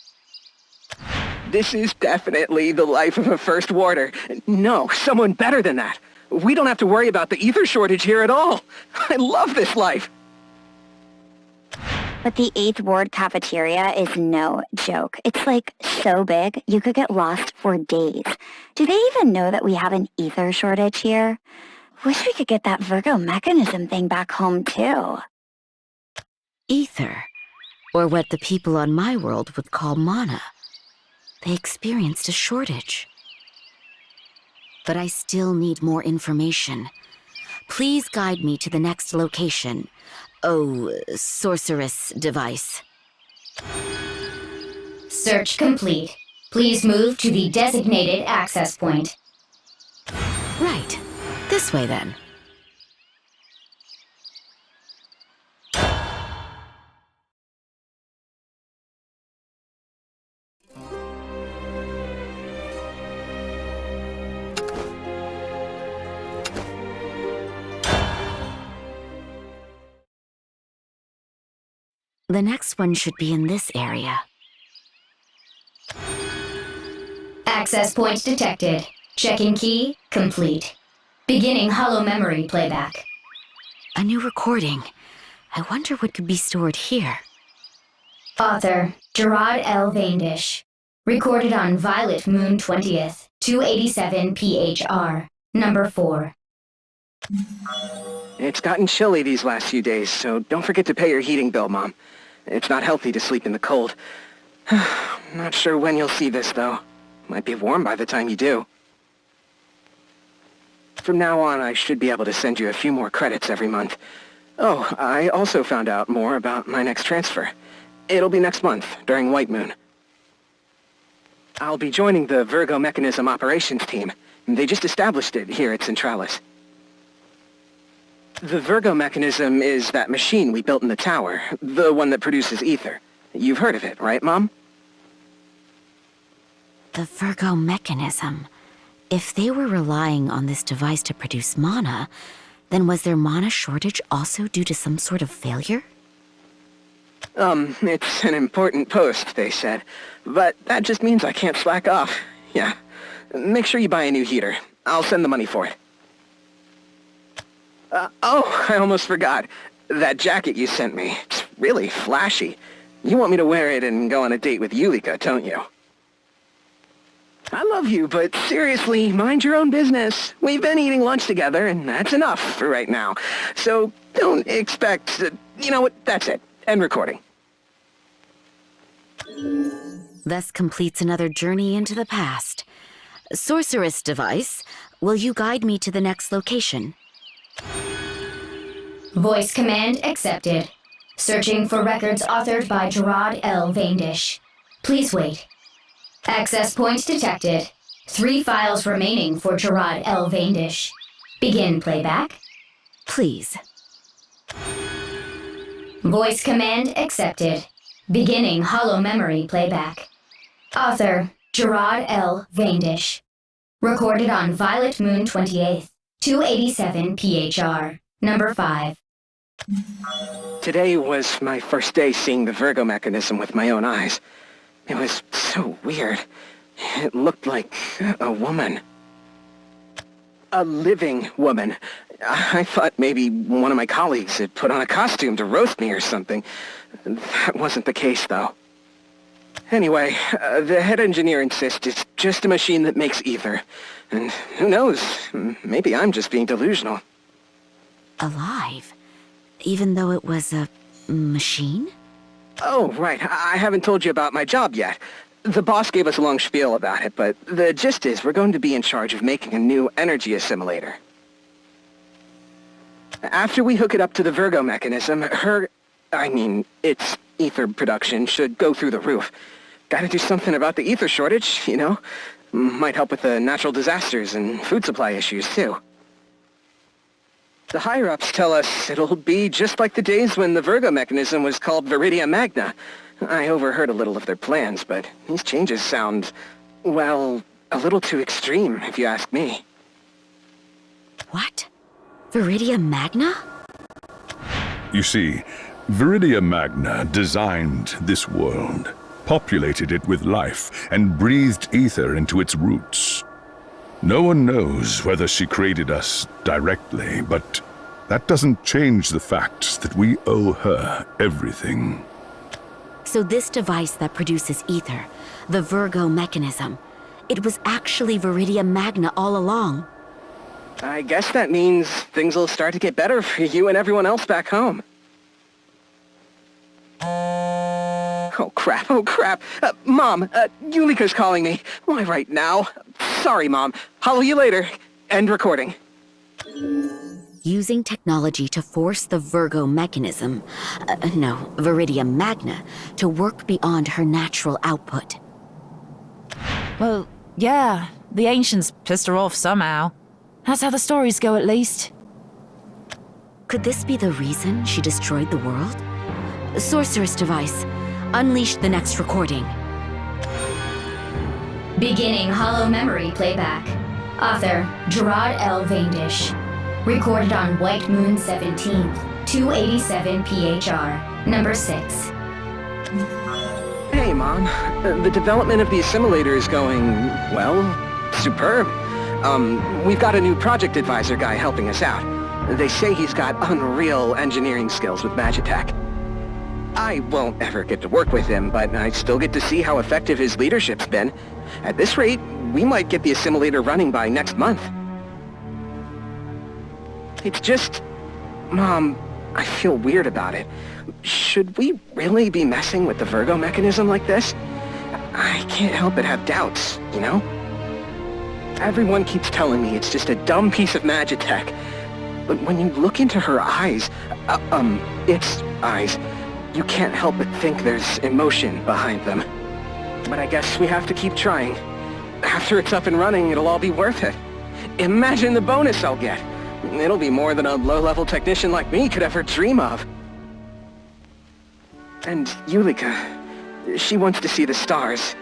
This is definitely the life of a First Warder. No, someone better than that. We don't have to worry about the ether shortage here at all. I love this life. But the 8th Ward cafeteria is no joke. It's like so big, you could get lost for days. Do they even know that we have an ether shortage here? Wish we could get that Virgo mechanism thing back home too. Ether, or what the people on my world would call mana. They experienced a shortage. But I still need more information. Please guide me to the next location. Oh, sorceress device. Search complete. Please move to the designated access point. Right. This way then. The next one should be in this area. Access point detected. Checking key complete. Beginning hollow memory playback. A new recording. I wonder what could be stored here. Author, Gerard L. Vaindish. Recorded on Violet Moon 20th, 287 PHR, number 4. It's gotten chilly these last few days, so don't forget to pay your heating bill, Mom. It's not healthy to sleep in the cold. Not sure when you'll see this, though. Might be warm by the time you do. From now on, I should be able to send you a few more credits every month. Oh, I also found out more about my next transfer. It'll be next month, during White Moon. I'll be joining the Virgo Mechanism operations team. They just established it here at Centralis. The Virgo Mechanism is that machine we built in the tower, the one that produces ether. You've heard of it, right, Mom? The Virgo Mechanism. If they were relying on this device to produce mana, then was their mana shortage also due to some sort of failure? It's an important post, they said. But that just means I can't slack off. Yeah. Make sure you buy a new heater. I'll send the money for it. Oh, I almost forgot. That jacket you sent me. It's really flashy. You want me to wear it and go on a date with Yulika, don't you? I love you, but seriously, mind your own business. We've been eating lunch together, and that's enough for right now. So don't expect... you know what? That's it. End recording. Thus completes another journey into the past. Sorceress device, will you guide me to the next location? Voice command accepted. Searching for records authored by Gerard L. Vaindish. Please wait. Access point detected. 3 files remaining for Gerard L. Vaindish. Begin playback. Please. Voice command accepted. Beginning hollow memory playback. Author, Gerard L. Vaindish. Recorded on Violet Moon 28th, 287 PHR, number 5. Today was my first day seeing the Virgo Mechanism with my own eyes. It was so weird. It looked like a woman. A living woman. I thought maybe one of my colleagues had put on a costume to roast me or something. That wasn't the case, though. Anyway, the head engineer insists it's just a machine that makes ether. And who knows, maybe I'm just being delusional. Alive? Even though it was a machine? Oh, right. I haven't told you about my job yet. The boss gave us a long spiel about it, but the gist is we're going to be in charge of making a new energy assimilator. After we hook it up to the Virgo mechanism, its ether production should go through the roof. Gotta do something about the ether shortage, you know? Might help with the natural disasters and food supply issues, too. The higher-ups tell us it'll be just like the days when the Virgo mechanism was called Viridia Magna. I overheard a little of their plans, but these changes sound, well, a little too extreme, if you ask me. What? Viridia Magna? You see, Viridia Magna designed this world, populated it with life, and breathed ether into its roots. No one knows whether she created us directly, but that doesn't change the fact that we owe her everything. So this device that produces ether, the Virgo mechanism, it was actually Viridia Magna all along. I guess that means things will start to get better for you and everyone else back home. Oh crap. Mom, Yulika's calling me. Why right now? Sorry, Mom. Hollow you later. End recording. Using technology to force the Virgo mechanism, Viridia Magna, to work beyond her natural output. Well, yeah, the ancients pissed her off somehow. That's how the stories go, at least. Could this be the reason she destroyed the world? Sorceress device, unleash the next recording. Beginning hollow memory playback. Author, Gerard L. Vaindish. Recorded on White Moon 17th, 287 PHR, number 6. Hey, Mom. The development of the assimilator is going, well, superb. We've got a new project advisor guy helping us out. They say he's got unreal engineering skills with Magitech. I won't ever get to work with him, but I still get to see how effective his leadership's been. At this rate, we might get the assimilator running by next month. It's just... Mom, I feel weird about it. Should we really be messing with the Virgo mechanism like this? I can't help but have doubts, you know? Everyone keeps telling me it's just a dumb piece of Magitech. But when you look into her eyes, its eyes, you can't help but think there's emotion behind them. But I guess we have to keep trying. After it's up and running, it'll all be worth it. Imagine the bonus I'll get. It'll be more than a low-level technician like me could ever dream of. And Yulika, she wants to see the stars.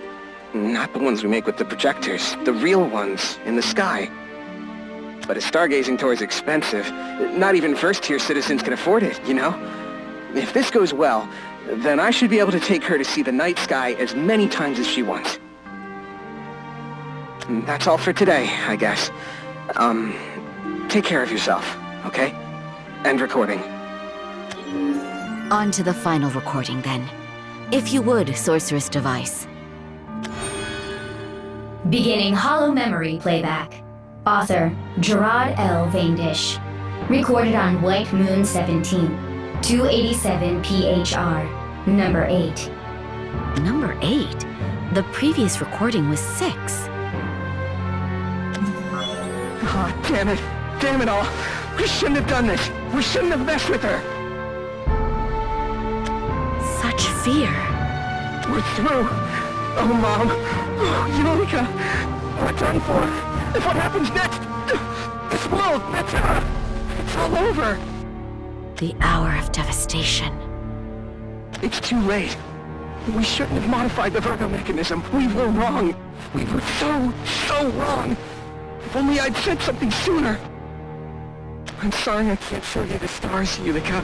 Not the ones we make with the projectors, the real ones in the sky. But a stargazing tour is expensive. Not even first-tier citizens can afford it, you know? If this goes well, then I should be able to take her to see the night sky as many times as she wants. That's all for today, I guess. Take care of yourself, okay? End recording. On to the final recording, then. If you would, Sorceress Device. Beginning hollow memory playback. Author, Gerard L. Vaindish. Recorded on White Moon 17th, 287 PHR, number 8. Number 8? The previous recording was 6. Oh, damn it. Damn it all. We shouldn't have done this. We shouldn't have messed with her. Such fear. We're through. Oh, Mom. Oh, Yulika. We're done for. What happens next? This world, it's all over. The hour of devastation. It's too late. We shouldn't have modified the Virgo mechanism. We were wrong. We were so wrong. If only I'd said something sooner. I'm sorry I can't show you the stars, Yulika.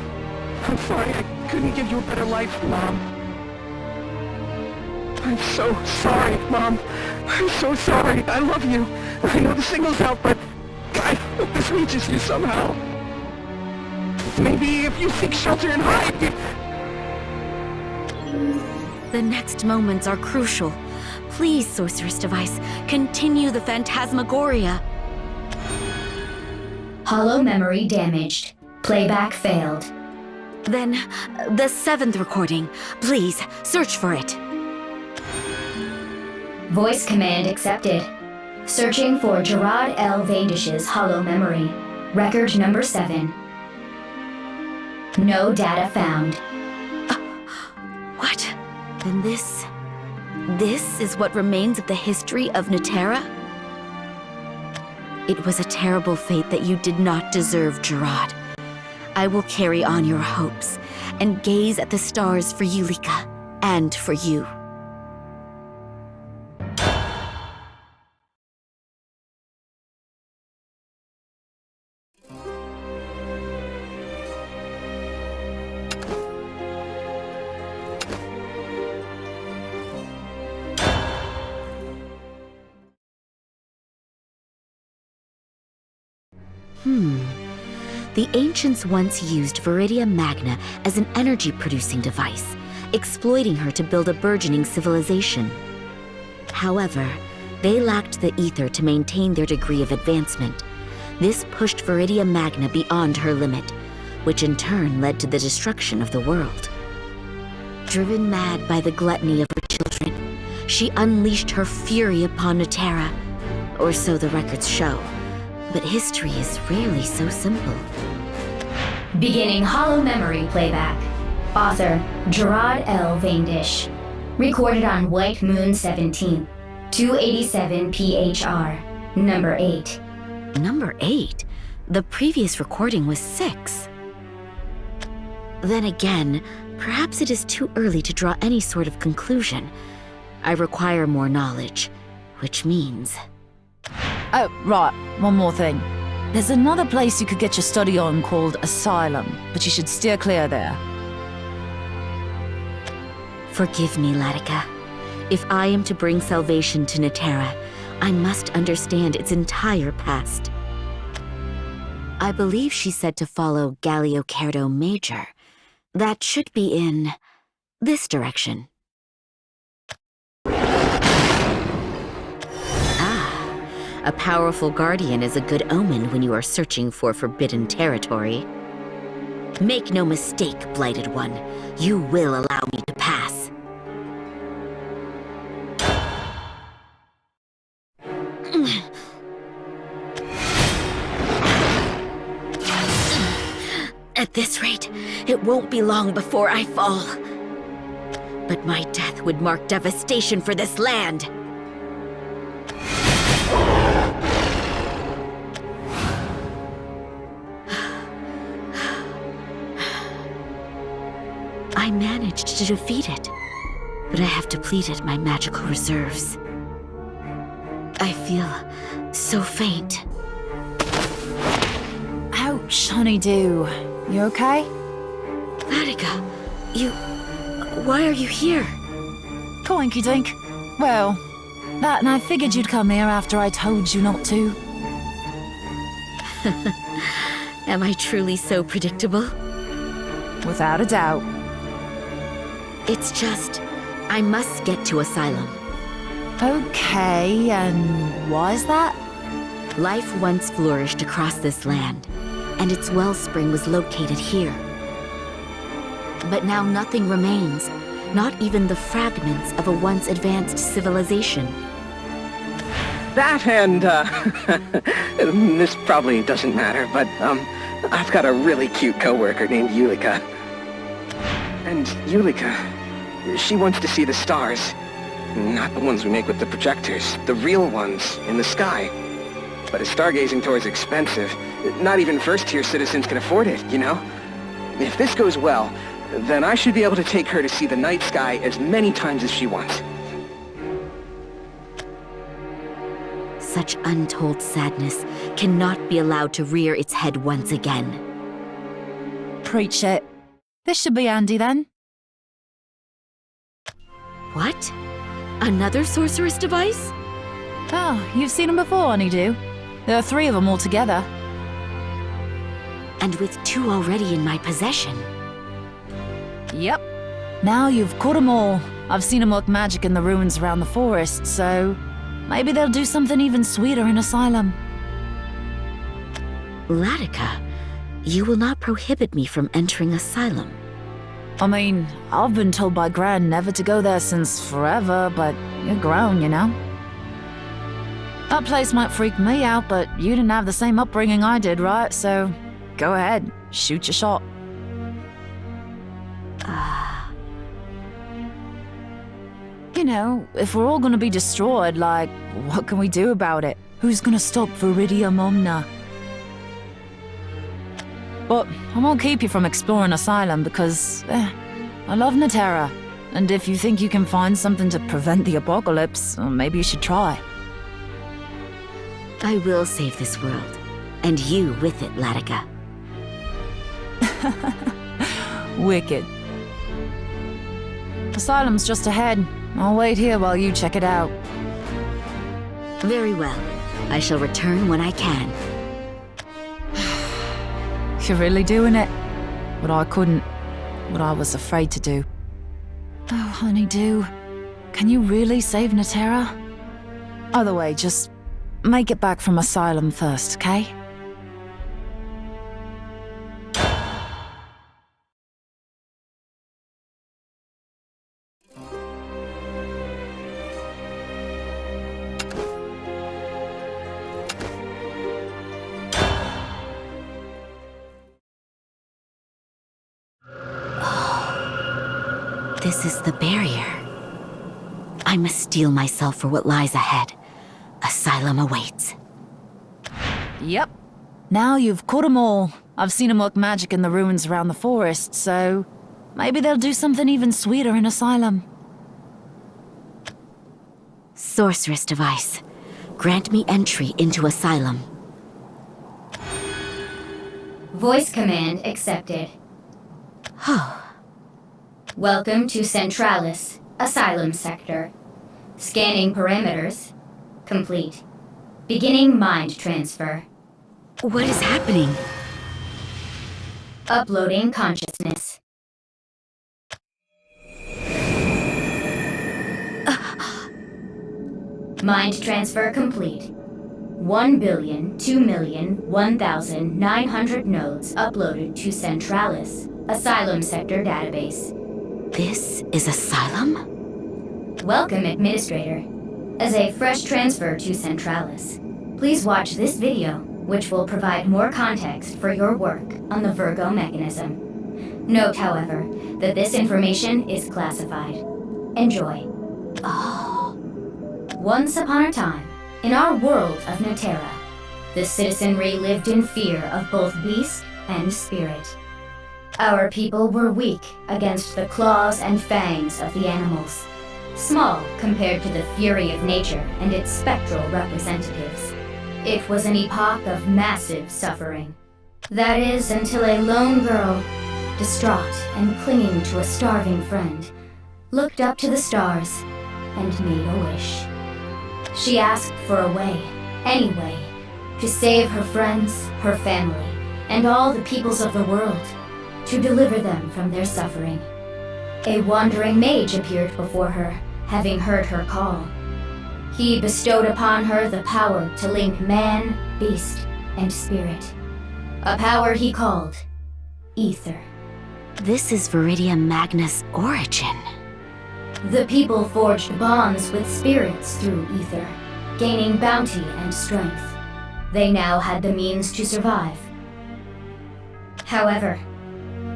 I'm sorry I couldn't give you a better life, Mom. I'm so sorry, Mom. I'm so sorry. I love you. I know the signal's out, but I hope this reaches you somehow. Maybe if you seek shelter and hide, The next moments are crucial. Please, Sorceress Device, continue the Phantasmagoria. Hollow memory damaged. Playback failed. Then, the 7th recording. Please, search for it. Voice command accepted. Searching for Gerard L. Vandish's hollow memory. Record number 7. No data found. What? Then this is what remains of the history of Netera? It was a terrible fate that you did not deserve, Gerard. I will carry on your hopes and gaze at the stars for Yulika and for you. The ancients once used Viridia Magna as an energy-producing device, exploiting her to build a burgeoning civilization. However, they lacked the ether to maintain their degree of advancement. This pushed Viridia Magna beyond her limit, which in turn led to the destruction of the world. Driven mad by the gluttony of her children, she unleashed her fury upon Netera, or so the records show. But history is rarely so simple. Beginning hollow memory playback. Author, Gerard L. Vandish. Recorded on White Moon 17, 287 PHR, number 8. Number 8? The previous recording was 6. Then again, perhaps it is too early to draw any sort of conclusion. I require more knowledge, which means... Oh, right, one more thing. There's another place you could get your study on called Asylum, but you should steer clear there. Forgive me, Latika. If I am to bring salvation to Netera, I must understand its entire past. I believe she said to follow Galiocardo Major. That should be in this direction. A powerful guardian is a good omen when you are searching for forbidden territory. Make no mistake, Blighted One. You will allow me to pass. At this rate, it won't be long before I fall. But my death would mark devastation for this land. I managed to defeat it, but I have depleted my magical reserves. I feel so faint. Ouch, honeydew. You okay? Latika, why are you here? Coinky dink. Well, that and I figured you'd come here after I told you not to. Am I truly so predictable? Without a doubt. It's just, I must get to Asylum. Okay, and why is that? Life once flourished across this land, and its wellspring was located here. But now nothing remains, not even the fragments of a once advanced civilization. that and, this probably doesn't matter, but, I've got a really cute coworker named Yulika. And Yulika, she wants to see the stars. Not the ones we make with the projectors, the real ones in the sky. But a stargazing tour is expensive. Not even first-tier citizens can afford it, you know? If this goes well, then I should be able to take her to see the night sky as many times as she wants. Such untold sadness cannot be allowed to rear its head once again. Preach it. This should be handy then. What? Another sorceress device? Oh, you've seen them before, Honeydew. There are 3 of them altogether. And with 2 already in my possession. Yep. Now you've caught them all. I've seen them work magic in the ruins around the forest, so maybe they'll do something even sweeter in Asylum. Latika, you will not prohibit me from entering Asylum. I mean, I've been told by Gran never to go there since forever, but you're grown, you know? That place might freak me out, but you didn't have the same upbringing I did, right? So, go ahead, shoot your shot. You know, if we're all gonna be destroyed, like, what can we do about it? Who's gonna stop Viridium Omna? But I won't keep you from exploring Asylum because, I love Naterra. And if you think you can find something to prevent the apocalypse, well, maybe you should try. I will save this world. And you with it, Latika. Wicked. Asylum's just ahead. I'll wait here while you check it out. Very well. I shall return when I can. You're really doing it. What I couldn't. What I was afraid to do. Oh, Honeydew. Can you really save Naterra? Either way, just make it back from Asylum first, okay? This is the barrier. I must steel myself for what lies ahead. Asylum awaits. Yep. Now you've caught them all. I've seen them work magic in the ruins around the forest, so maybe they'll do something even sweeter in Asylum. Sorceress device. Grant me entry into Asylum. Voice command accepted. Welcome to Centralis, Asylum Sector. Scanning parameters. Complete. Beginning mind transfer. What is happening? Uploading consciousness. Mind transfer complete. 1,002,001,900 nodes uploaded to Centralis, Asylum Sector database. This is Asylum? Welcome, Administrator. As a fresh transfer to Centralis, please watch this video, which will provide more context for your work on the Virgo mechanism. Note, however, that this information is classified. Enjoy. Once upon a time, in our world of Naterra, the citizenry lived in fear of both beast and spirit. Our people were weak against the claws and fangs of the animals, small compared to the fury of nature and its spectral representatives. It was an epoch of massive suffering. That is, until a lone girl, distraught and clinging to a starving friend, looked up to the stars and made a wish. She asked for a way, any way, to save her friends, her family, and all the peoples of the world, to deliver them from their suffering. A wandering mage appeared before her, having heard her call. He bestowed upon her the power to link man, beast, and spirit. A power he called Ether. This is Viridium Magna's origin. The people forged bonds with spirits through Ether, gaining bounty and strength. They now had the means to survive. However,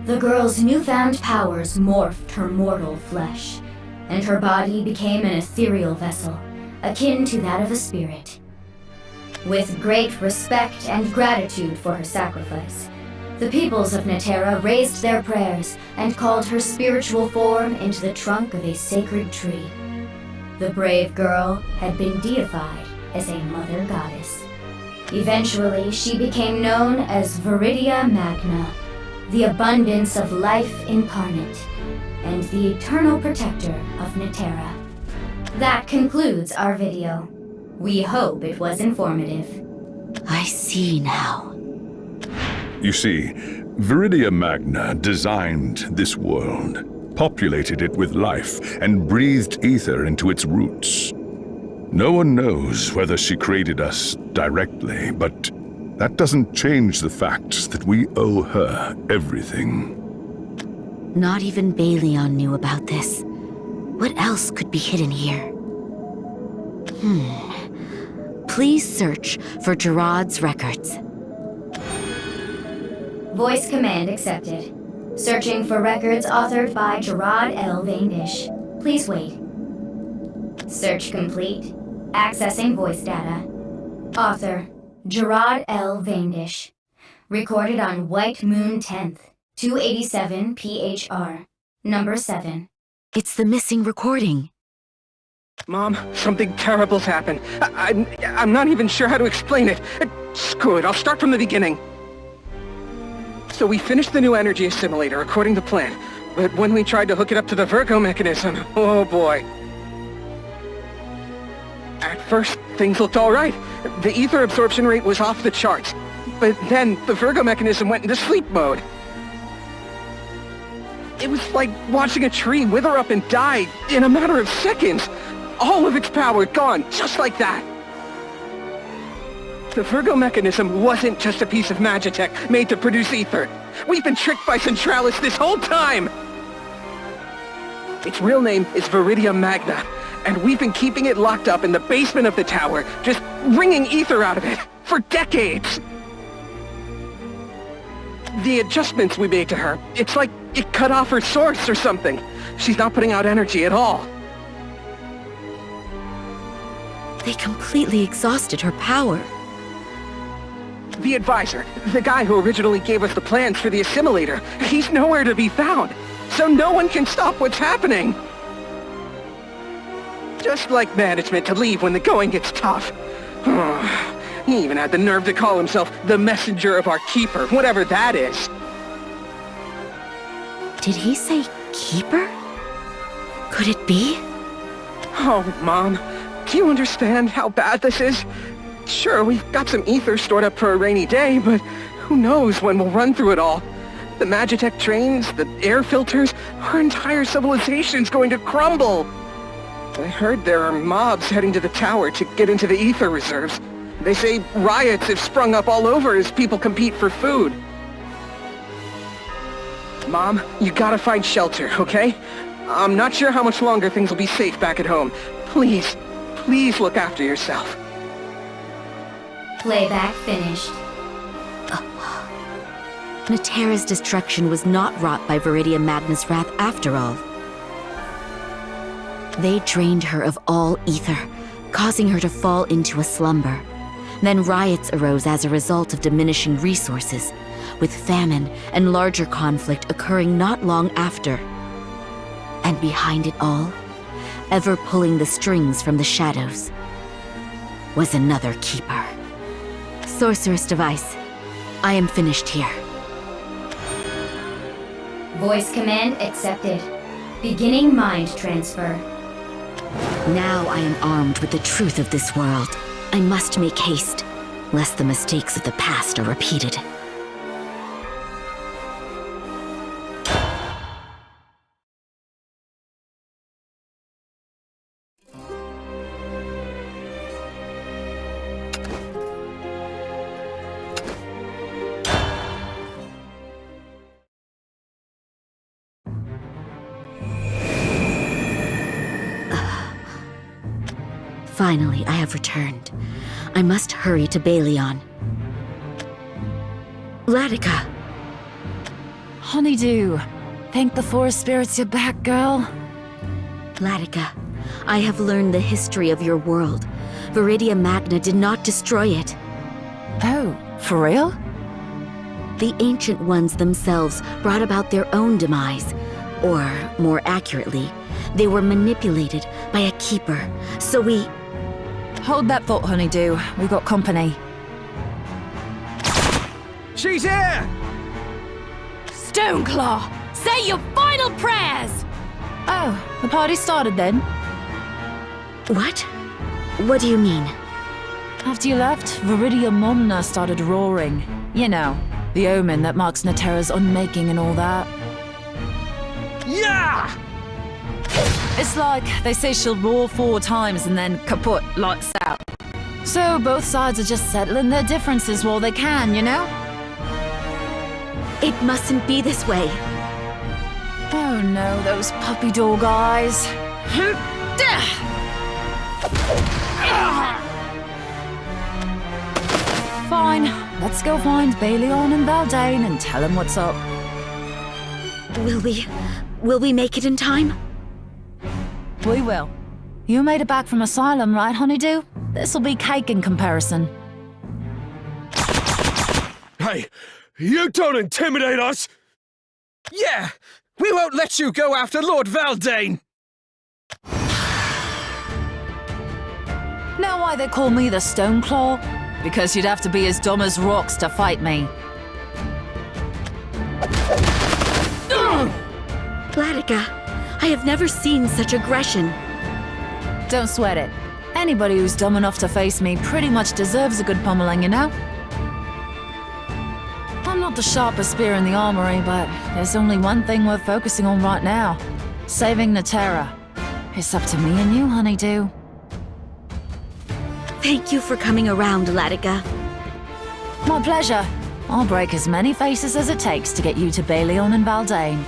the girl's newfound powers morphed her mortal flesh, and her body became an ethereal vessel, akin to that of a spirit. With great respect and gratitude for her sacrifice, the peoples of Naterra raised their prayers and called her spiritual form into the trunk of a sacred tree. The brave girl had been deified as a mother goddess. Eventually, she became known as Viridia Magna, the abundance of life incarnate, and the eternal protector of Naterra. That concludes our video. We hope it was informative. I see now. You see, Viridia Magna designed this world, populated it with life, and breathed ether into its roots. No one knows whether she created us directly, but that doesn't change the fact that we owe her everything. Not even Balion knew about this. What else could be hidden here? Please search for Gerard's records. Voice command accepted. Searching for records authored by Gerard L. Vaindish. Please wait. Search complete. Accessing voice data. Author, Gerard L. Vaindish. Recorded on White Moon 10th, 287 PHR, number 7. It's the missing recording. Mom, something terrible's happened. I'm not even sure how to explain it. Screw it, I'll start from the beginning. So we finished the new energy assimilator according to plan, but when we tried to hook it up to the Virgo mechanism, oh boy. At first, things looked alright. The ether absorption rate was off the charts, but then the Virgo mechanism went into sleep mode. It was like watching a tree wither up and die in a matter of seconds. All of its power gone, just like that. The Virgo mechanism wasn't just a piece of magitech made to produce ether. We've been tricked by Centralis this whole time! Its real name is Viridia Magna, and we've been keeping it locked up in the basement of the tower, just wringing ether out of it, for decades! The adjustments we made to her, it's like it cut off her source or something. She's not putting out energy at all. They completely exhausted her power. The advisor, the guy who originally gave us the plans for the assimilator, he's nowhere to be found, so no one can stop what's happening. Just like management to leave when the going gets tough. He even had the nerve to call himself the messenger of our keeper, whatever that is. Did he say keeper? Could it be? Oh, Mom, do you understand how bad this is? Sure, we've got some ether stored up for a rainy day, but who knows when we'll run through it all. The Magitech trains, the air filters, our entire civilization's going to crumble. I heard there are mobs heading to the tower to get into the ether reserves. They say riots have sprung up all over as people compete for food. Mom, you gotta find shelter, okay? I'm not sure how much longer things will be safe back at home. Please, please look after yourself. Playback finished. Natera's destruction was not wrought by Viridia Magna's wrath after all. They drained her of all ether, causing her to fall into a slumber. Then riots arose as a result of diminishing resources, with famine and larger conflict occurring not long after. And behind it all, ever pulling the strings from the shadows, was another keeper. Sorceress device, I am finished here. Voice command accepted. Beginning mind transfer. Now I am armed with the truth of this world. I must make haste, lest the mistakes of the past are repeated. Finally, I have returned. I must hurry to Balion. Latika! Honeydew, thank the forest spirits you're back, girl. Latika, I have learned the history of your world. Viridia Magna did not destroy it. Oh, for real? The Ancient Ones themselves brought about their own demise. Or, more accurately, they were manipulated by a keeper, so we... Hold that thought, Honeydew. We got company. She's here! Stoneclaw, say your final prayers! Oh, the party started then? What? What do you mean? After you left, Viridia Momna started roaring. You know, the omen that marks Natera's unmaking and all that. Yeah! It's like they say she'll roar 4 times and then kaput, lights out. So both sides are just settling their differences while they can, you know? It mustn't be this way. Oh no, those puppy dog eyes. Fine, let's go find Balion and Valdane and tell them what's up. Will we make it in time? We will. You made it back from Asylum, right, Honeydew? This'll be cake in comparison. Hey, you don't intimidate us! Yeah! We won't let you go after Lord Valdane! Know why they call me the Stoneclaw? Because you'd have to be as dumb as rocks to fight me. Vladica, I have never seen such aggression. Don't sweat it. Anybody who's dumb enough to face me pretty much deserves a good pummeling, you know? I'm not the sharpest spear in the armory, but there's only one thing worth focusing on right now. Saving Natera. It's up to me and you, Honeydew. Thank you for coming around, Vladica. My pleasure. I'll break as many faces as it takes to get you to Balion and Valdane.